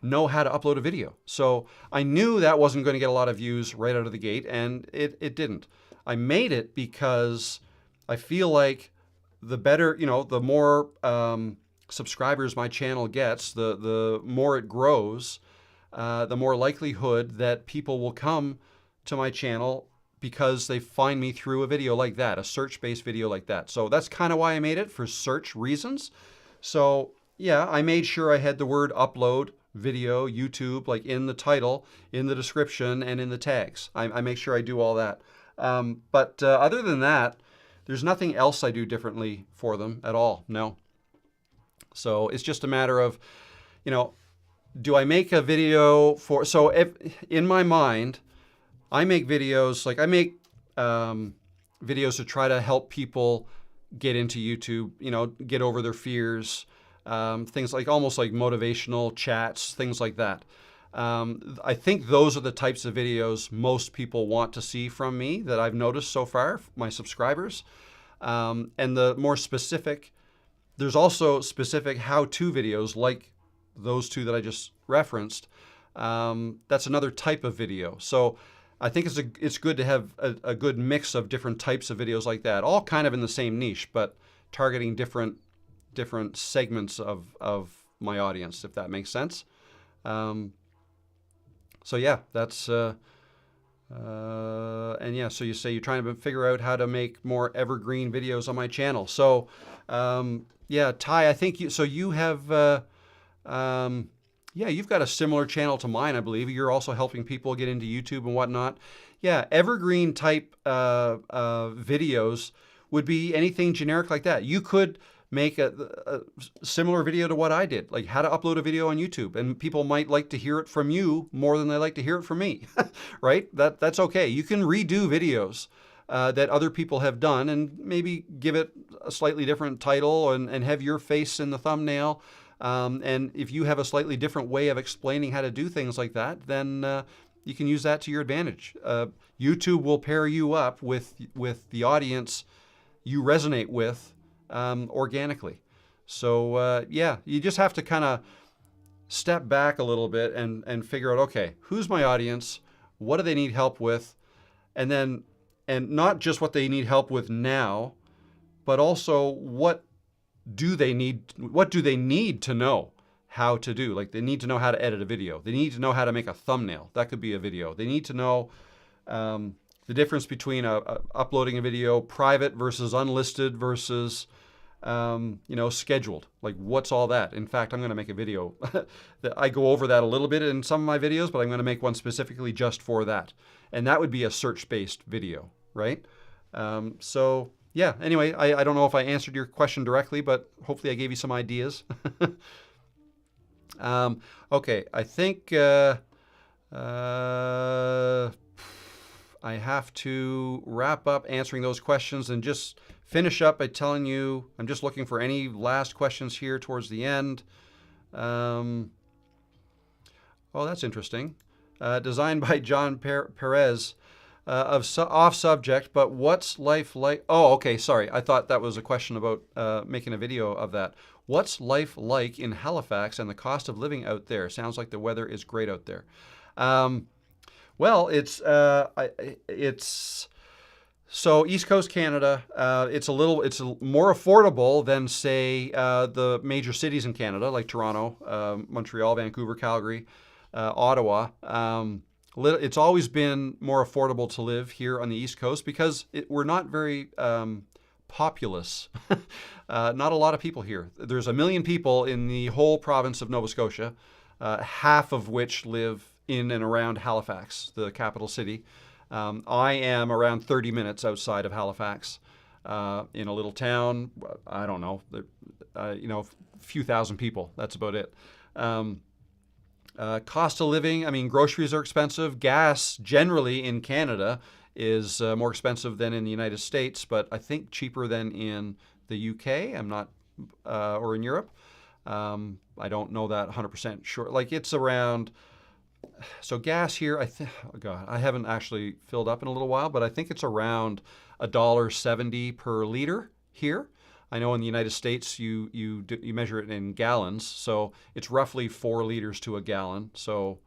S1: know how to upload a video. So I knew that wasn't going to get a lot of views right out of the gate, and it didn't. I made it because I feel like the better, the more subscribers my channel gets, the more it grows, the more likelihood that people will come to my channel because they find me through a video like that, a search-based video like that. So that's kind of why I made it, for search reasons. So yeah, I made sure I had the word upload video, YouTube, like in the title, in the description, and in the tags. I make sure I do all that. But other than that, there's nothing else I do differently for them at all. No. So it's just a matter of, do I make a video for, so if, in my mind, I make videos, like I make videos to try to help people get into YouTube, get over their fears, things like almost like motivational chats, things like that. I think those are the types of videos most people want to see from me that I've noticed so far, my subscribers. And the more specific, there's also specific how-to videos like those two that I just referenced. That's another type of video. So I think it's good to have a good mix of different types of videos like that, all kind of in the same niche, but targeting different segments of my audience, if that makes sense. So yeah, that's and yeah, so you say you're trying to figure out how to make more evergreen videos on my channel. So yeah, Ty, I think you have yeah, you've got a similar channel to mine, I believe. You're also helping people get into YouTube and whatnot. Yeah, evergreen type videos would be anything generic like that. You could make a similar video to what I did, like how to upload a video on YouTube, and people might like to hear it from you more than they like to hear it from me, right? That's okay. You can redo videos that other people have done and maybe give it a slightly different title and have your face in the thumbnail. And if you have a slightly different way of explaining how to do things like that, then you can use that to your advantage. YouTube will pair you up with the audience you resonate with organically. So yeah, you just have to kind of step back a little bit and figure out, okay, who's my audience? What do they need help with? And not just what they need help with now, but also what do they need to know how to do? Like they need to know how to edit a video. They need to know how to make a thumbnail. That could be a video. They need to know the difference between uploading a video private versus unlisted versus scheduled. Like what's all that? In fact, I'm going to make a video that I go over that a little bit in some of my videos, but I'm going to make one specifically just for that. And that would be a search-based video, right? So yeah, anyway, I don't know if I answered your question directly, but hopefully I gave you some ideas. Okay, I think I have to wrap up answering those questions and just finish up by telling you, I'm just looking for any last questions here towards the end. Oh, that's interesting. Designed by John Perez. Off subject, but what's life like? Oh, okay, sorry. I thought that was a question about making a video of that. What's life like in Halifax and the cost of living out there? Sounds like the weather is great out there. Well, it's so East Coast Canada. It's more affordable than say the major cities in Canada like Toronto, Montreal, Vancouver, Calgary, Ottawa. It's always been more affordable to live here on the East Coast because we're not very populous. Not a lot of people here. There's 1 million people in the whole province of Nova Scotia, half of which live in and around Halifax, the capital city. I am around 30 minutes outside of Halifax in a little town. I don't know, a few thousand people. That's about it. Cost of living, I mean, groceries are expensive. Gas, generally in Canada, is more expensive than in the United States, but I think cheaper than in the UK. I'm not, or in Europe. I don't know that 100% sure. Like it's around, so gas here, oh God, I haven't actually filled up in a little while, but I think it's around $1.70 per liter here. I know in the United States you measure it in gallons, so it's roughly 4 liters to a gallon. So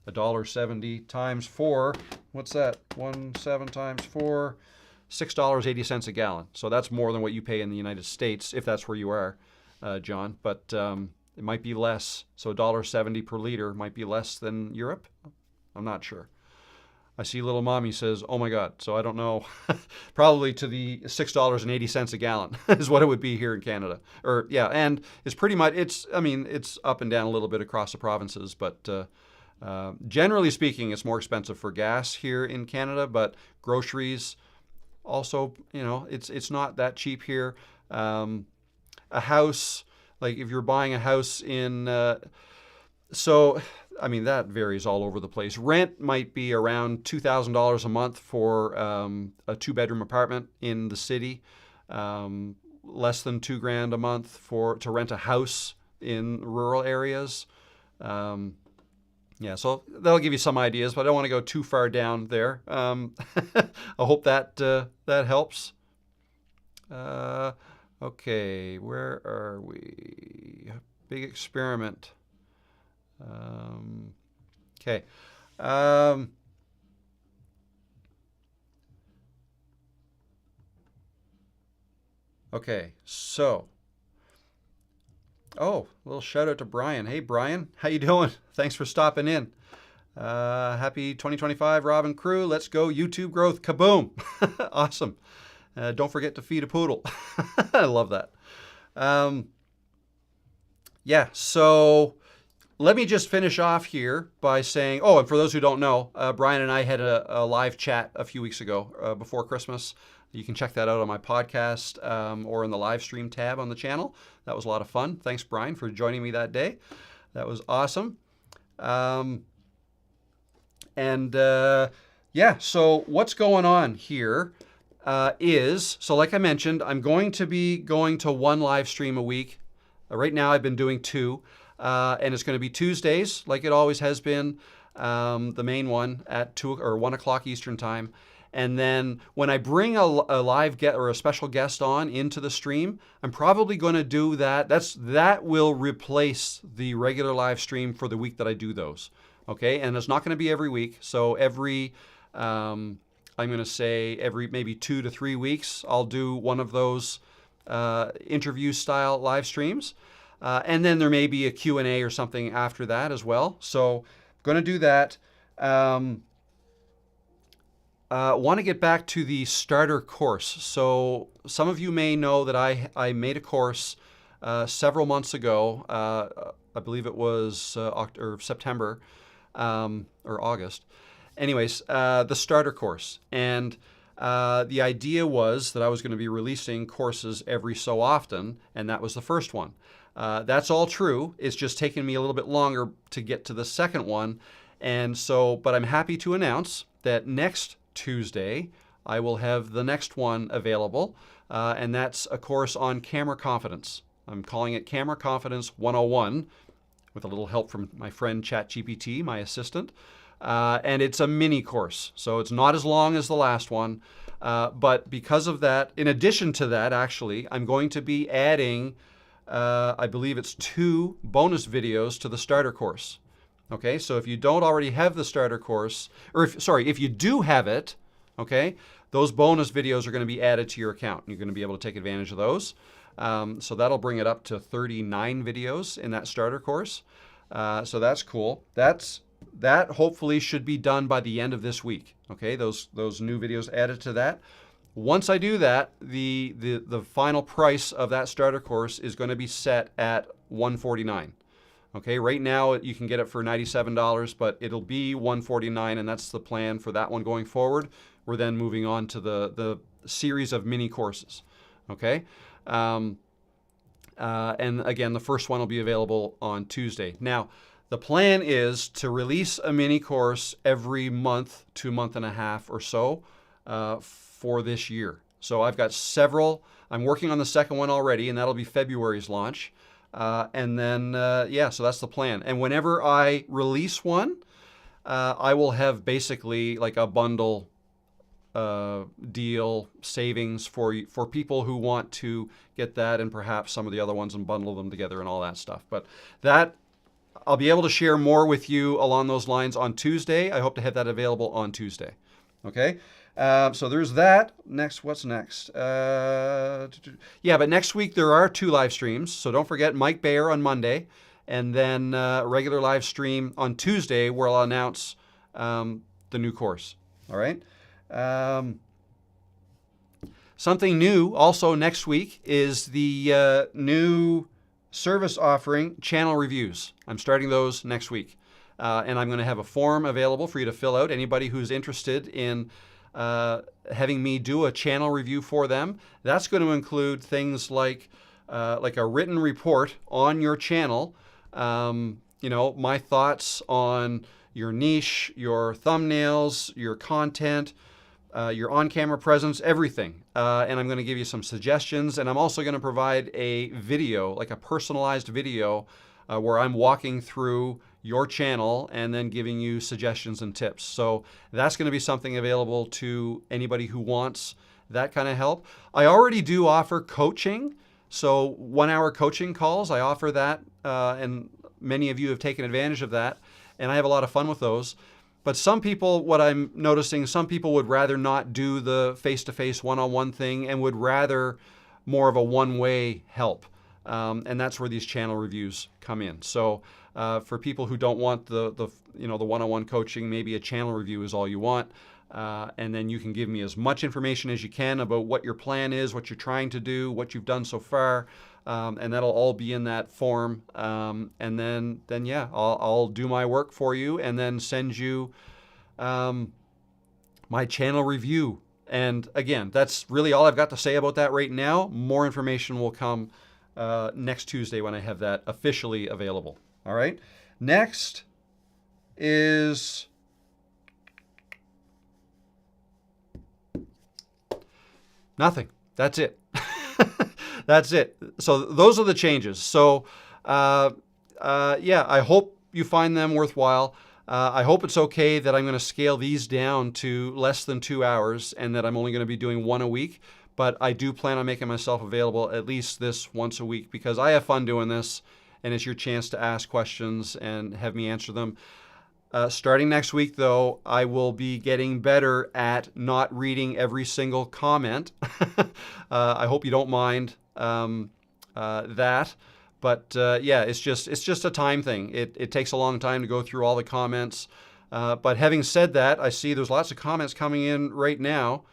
S1: $1.70 times 4, what's that? 1.7 times 4, $6.80 a gallon. So that's more than what you pay in the United States, if that's where you are, John. But it might be less. So $1.70 per liter might be less than Europe. I'm not sure. I see little mommy says, oh my God. So I don't know. Probably to the $6.80 a gallon is what it would be here in Canada. Or yeah, and it's pretty much, it's up and down a little bit across the provinces, but generally speaking, it's more expensive for gas here in Canada, but groceries also, it's not that cheap here. A house, like if you're buying a house in, that varies all over the place. Rent might be around $2,000 a month for a 2-bedroom apartment in the city. Less than $2,000 a month to rent a house in rural areas. So that'll give you some ideas, but I don't want to go too far down there. I hope that helps. Okay, where are we? Big experiment. Okay. Okay, so. Oh, a little shout out to Brian. Hey, Brian, how you doing? Thanks for stopping in. Happy 2025, Rob and crew. Let's go YouTube growth. Kaboom. Awesome. Don't forget to feed a poodle. I love that. So let me just finish off here by saying, and for those who don't know, Brian and I had a live chat a few weeks ago before Christmas. You can check that out on my podcast or in the live stream tab on the channel. That was a lot of fun. Thanks, Brian, for joining me that day. That was awesome. So what's going on here is, like I mentioned, I'm going to be going to 1 live stream a week. Right now I've been doing 2, and it's going to be Tuesdays, like it always has been, the main one at 2 or 1 o'clock Eastern time. And then when I bring a live guest or a special guest on into the stream, I'm probably going to do that. That will replace the regular live stream for the week that I do those. Okay, and it's not going to be every week. So I'm going to say every maybe 2 to 3 weeks, I'll do one of those interview style live streams. And then there may be a Q&A or something after that as well. So I'm going to do that. Want to get back to the starter course. So some of you may know that I made a course several months ago. I believe it was September or August. Anyways, the starter course. And the idea was that I was going to be releasing courses every so often, and that was the first one. That's all true. It's just taken me a little bit longer to get to the second one. And so, but I'm happy to announce that next Tuesday, I will have the next one available, and that's a course on camera confidence. I'm calling it Camera Confidence 101 with a little help from my friend ChatGPT, my assistant. And it's a mini course, so it's not as long as the last one. But because of that, in addition to that, actually, I'm going to be adding, I believe it's 2 bonus videos to the starter course. Okay, so if you don't already have the starter course, if you do have it, okay, those bonus videos are going to be added to your account. You're going to be able to take advantage of those. So that'll bring it up to 39 videos in that starter course. So that's cool. That hopefully should be done by the end of this week. Okay, those new videos added to that. Once I do that, the final price of that starter course is going to be set at $149. Okay, right now you can get it for $97, but it'll be $149, and that's the plan for that one going forward. We're then moving on to the series of mini courses. Okay, and again, the first one will be available on Tuesday. Now, the plan is to release a mini course every month to month and a half or so for this year. So I've got several. I'm working on the second one already, and that'll be February's launch. And then, so that's the plan. And whenever I release one, I will have basically like a bundle deal savings for people who want to get that and perhaps some of the other ones and bundle them together and all that stuff. But that I'll be able to share more with you along those lines on Tuesday. I hope to have that available on Tuesday. Okay. So there's that. Next, what's next? Yeah, but next week there are 2 live streams. So don't forget Mike Bayer on Monday, and then a regular live stream on Tuesday where I'll announce the new course. All right. Something new also next week is the new service offering, channel reviews. I'm starting those next week. And I'm going to have a form available for you to fill out. Anybody who's interested in having me do a channel review for them. That's going to include things like a written report on your channel. My thoughts on your niche, your thumbnails, your content, your on-camera presence, everything. And I'm going to give you some suggestions. And I'm also going to provide a video, like a personalized video, where I'm walking through your channel and then giving you suggestions and tips. So that's going to be something available to anybody who wants that kind of help. I already do offer coaching. So 1-hour coaching calls, I offer that. And many of you have taken advantage of that. And I have a lot of fun with those. But some people, what I'm noticing, some people would rather not do the face-to-face one-on-one thing and would rather more of a one-way help. And that's where these channel reviews come in. So for people who don't want the one-on-one coaching, maybe a channel review is all you want. And then you can give me as much information as you can about what your plan is, what you're trying to do, what you've done so far. And that'll all be in that form. And then yeah, I'll do my work for you and then send you my channel review. And again, that's really all I've got to say about that right now. More information will come next Tuesday when I have that officially available. All right. Next is nothing. That's it. That's it. So those are the changes. So yeah, I hope you find them worthwhile. I hope it's okay that I'm going to scale these down to less than 2 hours and that I'm only going to be doing 1 a week. But I do plan on making myself available at least this once a week because I have fun doing this and it's your chance to ask questions and have me answer them. Starting next week, though, I will be getting better at not reading every single comment. I hope you don't mind that. But yeah, it's just a time thing. It takes a long time to go through all the comments. But having said that, I see there's lots of comments coming in right now.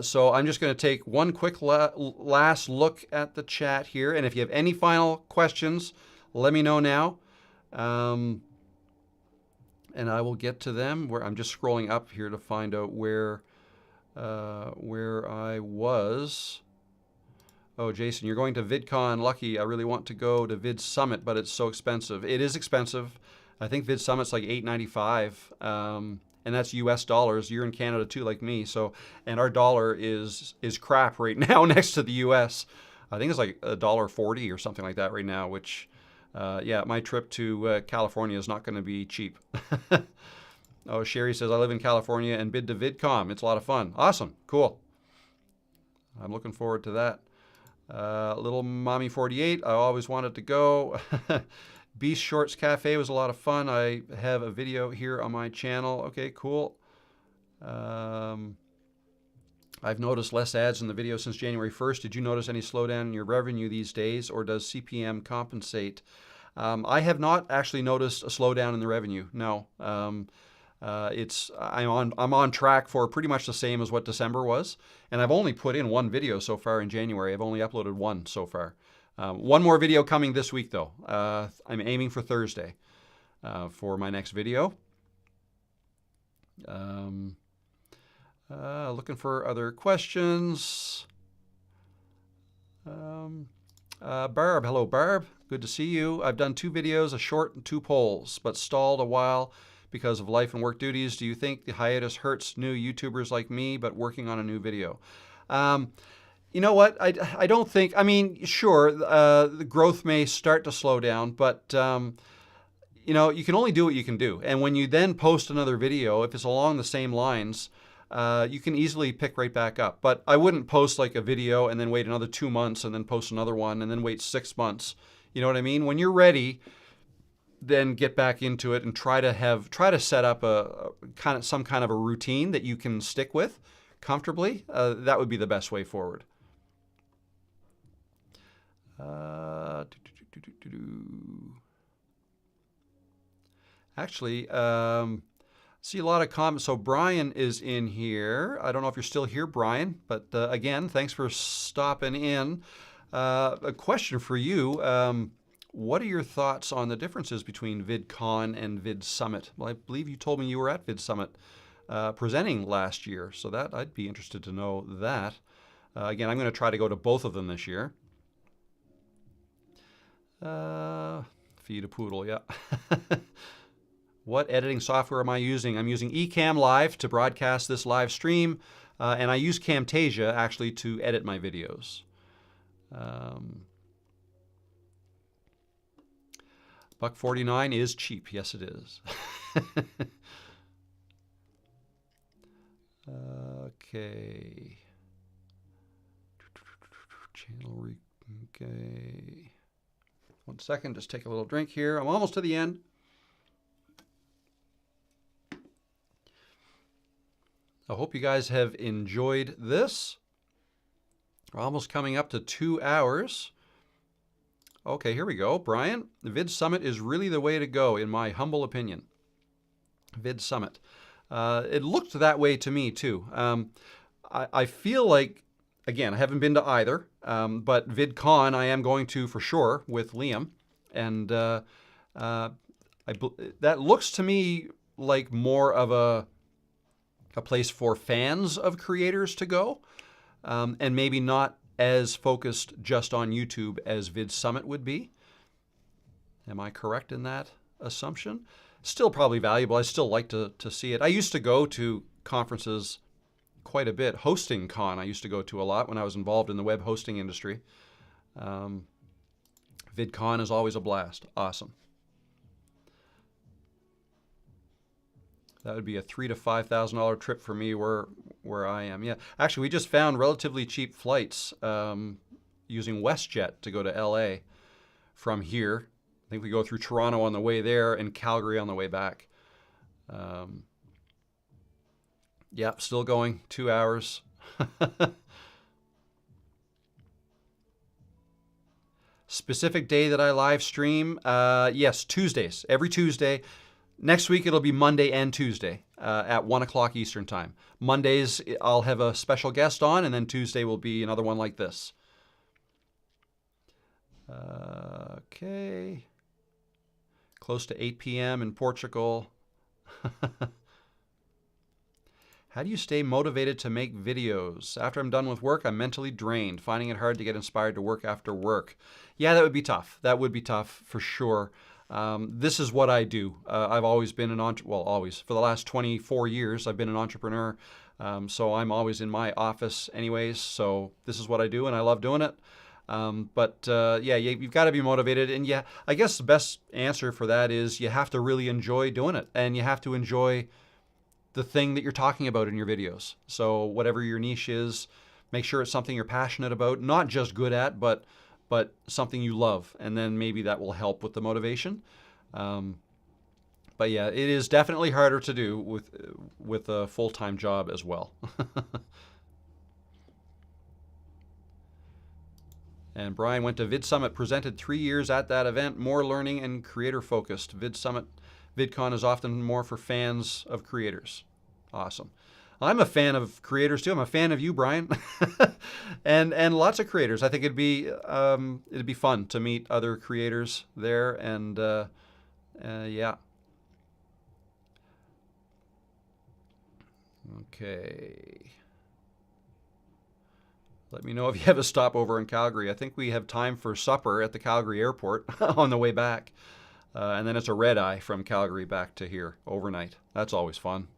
S1: So I'm just going to take one quick last look at the chat here. And if you have any final questions, let me know now. And I will get to them. Where I'm just scrolling up here to find out where I was. Oh, Jason, you're going to VidCon. Lucky. I really want to go to Vid Summit, but it's so expensive. It is expensive. I think Vid Summit's like $8.95. And that's US dollars. You're in Canada too, like me. So, and our dollar is crap right now next to the US. I think it's like $1.40 or something like that right now, which, yeah, my trip to California is not going to be cheap. Oh, Sherry says, I live in California and bid to VidCon. It's a lot of fun. Awesome. Cool. I'm looking forward to that. Little Mommy 48, I always wanted to go. Beast Shorts Cafe was a lot of fun. I have a video here on my channel. Okay, cool. I've noticed less ads in the video since January 1st. Did you notice any slowdown in your revenue these days, or does CPM compensate? I have not actually noticed a slowdown in the revenue. No. I'm on track for pretty much the same as what December was, and I've only put in one video so far in January. I've only uploaded one so far. One more video coming this week, though. I'm aiming for Thursday for my next video. Looking for other questions. Barb, hello, Barb. Good to see you. I've done 2 videos, a short and 2 polls, but stalled a while because of life and work duties. Do you think the hiatus hurts new YouTubers like me, but working on a new video? You know what? I don't think, I mean, sure, the growth may start to slow down, but you know, you can only do what you can do. And when you then post another video, if it's along the same lines, you can easily pick right back up. But I wouldn't post like a video and then wait another 2 months and then post another one and then wait 6 months. You know what I mean? When you're ready, then get back into it and try to set up some kind of a routine that you can stick with comfortably. That would be the best way forward. Actually, see a lot of comments. So Brian is in here. I don't know if you're still here, Brian, but again, thanks for stopping in. A question for you. What are your thoughts on the differences between VidCon and VidSummit? Well, I believe you told me you were at VidSummit presenting last year, so that I'd be interested to know that. Again, I'm going to try to go to both of them this year. Feed a poodle, yeah. What editing software am I using? I'm using Ecamm Live to broadcast this live stream, and I use Camtasia actually to edit my videos. $1.49 is cheap. Yes, it is. Okay. Okay. 1 second, just take a little drink here. I'm almost to the end. I hope you guys have enjoyed this. We're almost coming up to 2 hours. Okay, here we go. Brian, VidSummit is really the way to go, in my humble opinion. VidSummit. It looked that way to me, too. I feel like, again, I haven't been to either, but VidCon I am going to for sure with Liam. And that looks to me like more of a place for fans of creators to go, and maybe not as focused just on YouTube as VidSummit would be. Am I correct in that assumption? Still probably valuable. I still like to see it. I used to go to conferences quite a bit. Hosting Con I used to go to a lot when I was involved in the web hosting industry. VidCon is always a blast. Awesome. That would be a $3,000 to $5,000 trip for me where I am. Yeah, actually, we just found relatively cheap flights using WestJet to go to LA from here. I think we go through Toronto on the way there and Calgary on the way back. Yeah, still going, 2 hours. Specific day that I live stream? Yes, Tuesdays, every Tuesday. Next week it'll be Monday and Tuesday at 1 o'clock Eastern Time. Mondays I'll have a special guest on, and then Tuesday will be another one like this. Okay. Close to 8 p.m. in Portugal. How do you stay motivated to make videos? After I'm done with work, I'm mentally drained, finding it hard to get inspired to work after work. Yeah, that would be tough. That would be tough for sure. This is what I do. I've always been for the last 24 years, I've been an entrepreneur. So I'm always in my office anyways. So this is what I do, and I love doing it. Yeah, you've got to be motivated. And yeah, I guess the best answer for that is you have to really enjoy doing it, and you have to enjoy the thing that you're talking about in your videos. So whatever your niche is, make sure it's something you're passionate about, not just good at, but something you love, and then maybe that will help with the motivation. But yeah, it is definitely harder to do with a full-time job as well. And Brian went to VidSummit, presented 3 years at that event, more learning and creator-focused. VidCon is often more for fans of creators. Awesome. I'm a fan of creators too. I'm a fan of you, Brian, and lots of creators. I think it'd be fun to meet other creators there, and yeah. Okay. Let me know if you have a stopover in Calgary. I think we have time for supper at the Calgary airport on the way back. And then it's a red eye from Calgary back to here overnight. That's always fun.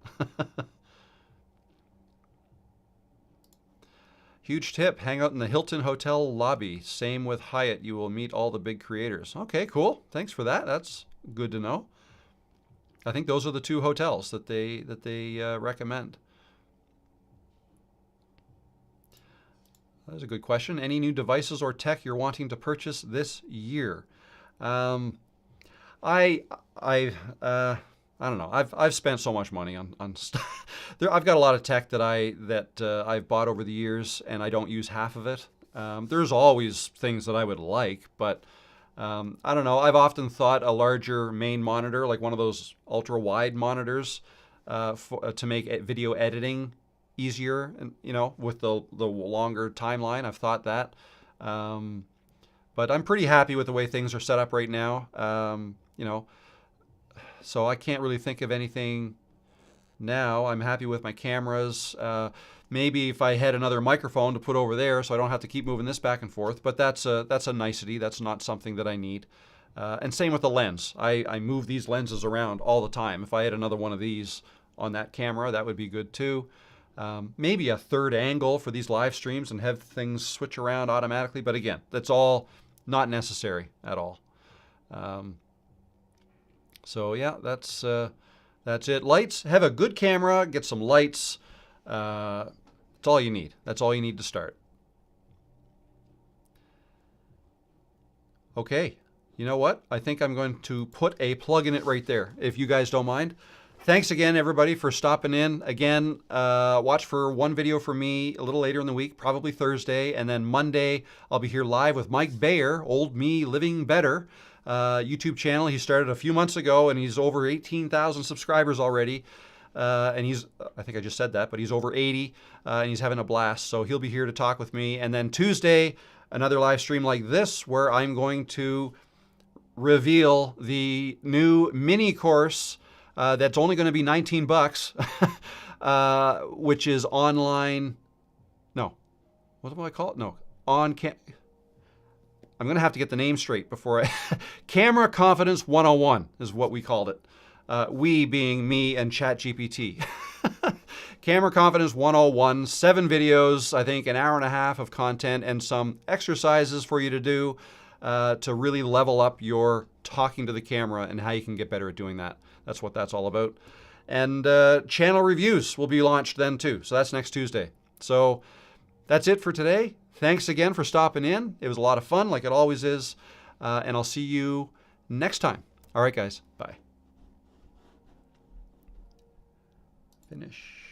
S1: Huge tip, hang out in the Hilton Hotel lobby. Same with Hyatt. You will meet all the big creators. Okay, cool. Thanks for that. That's good to know. I think those are the 2 hotels that they recommend. That's a good question. Any new devices or tech you're wanting to purchase this year? I don't know. I've spent so much money on stuff. I've got a lot of tech that I've bought over the years, and I don't use half of it. There's always things that I would like, but I don't know. I've often thought a larger main monitor, like one of those ultra wide monitors, to make video editing easier, and with the longer timeline. I've thought that, but I'm pretty happy with the way things are set up right now. So I can't really think of anything now. I'm happy with my cameras. Maybe if I had another microphone to put over there so I don't have to keep moving this back and forth, but that's a nicety. That's not something that I need. And same with the lens. I move these lenses around all the time. If I had another one of these on that camera, that would be good too. Maybe a third angle for these live streams and have things switch around automatically. But again, that's all not necessary at all. So yeah, that's it. Lights, have a good camera, get some lights. That's all you need. That's all you need to start. Okay, you know what? I think I'm going to put a plug in it right there, if you guys don't mind. Thanks again, everybody, for stopping in. Again, watch for one video from me a little later in the week, probably Thursday. And then Monday, I'll be here live with Mike Bayer, Old Me Living Better, YouTube channel. He started a few months ago, and he's over 18,000 subscribers already. And he's, I think I just said that, but he's over 80, and he's having a blast. So he'll be here to talk with me. And then Tuesday, another live stream like this, where I'm going to reveal the new mini course that's only going to be 19 bucks, which is online. No, what do I call it? No, I'm going to have to get the name straight before Camera Confidence 101 is what we called it. We being me and ChatGPT. Camera Confidence 101, 7 videos, I think an hour and a half of content and some exercises for you to do to really level up your talking to the camera and how you can get better at doing that. That's what that's all about. And channel reviews will be launched then too. So that's next Tuesday. So that's it for today. Thanks again for stopping in. It was a lot of fun, like it always is. And I'll see you next time. All right, guys. Bye. Finish.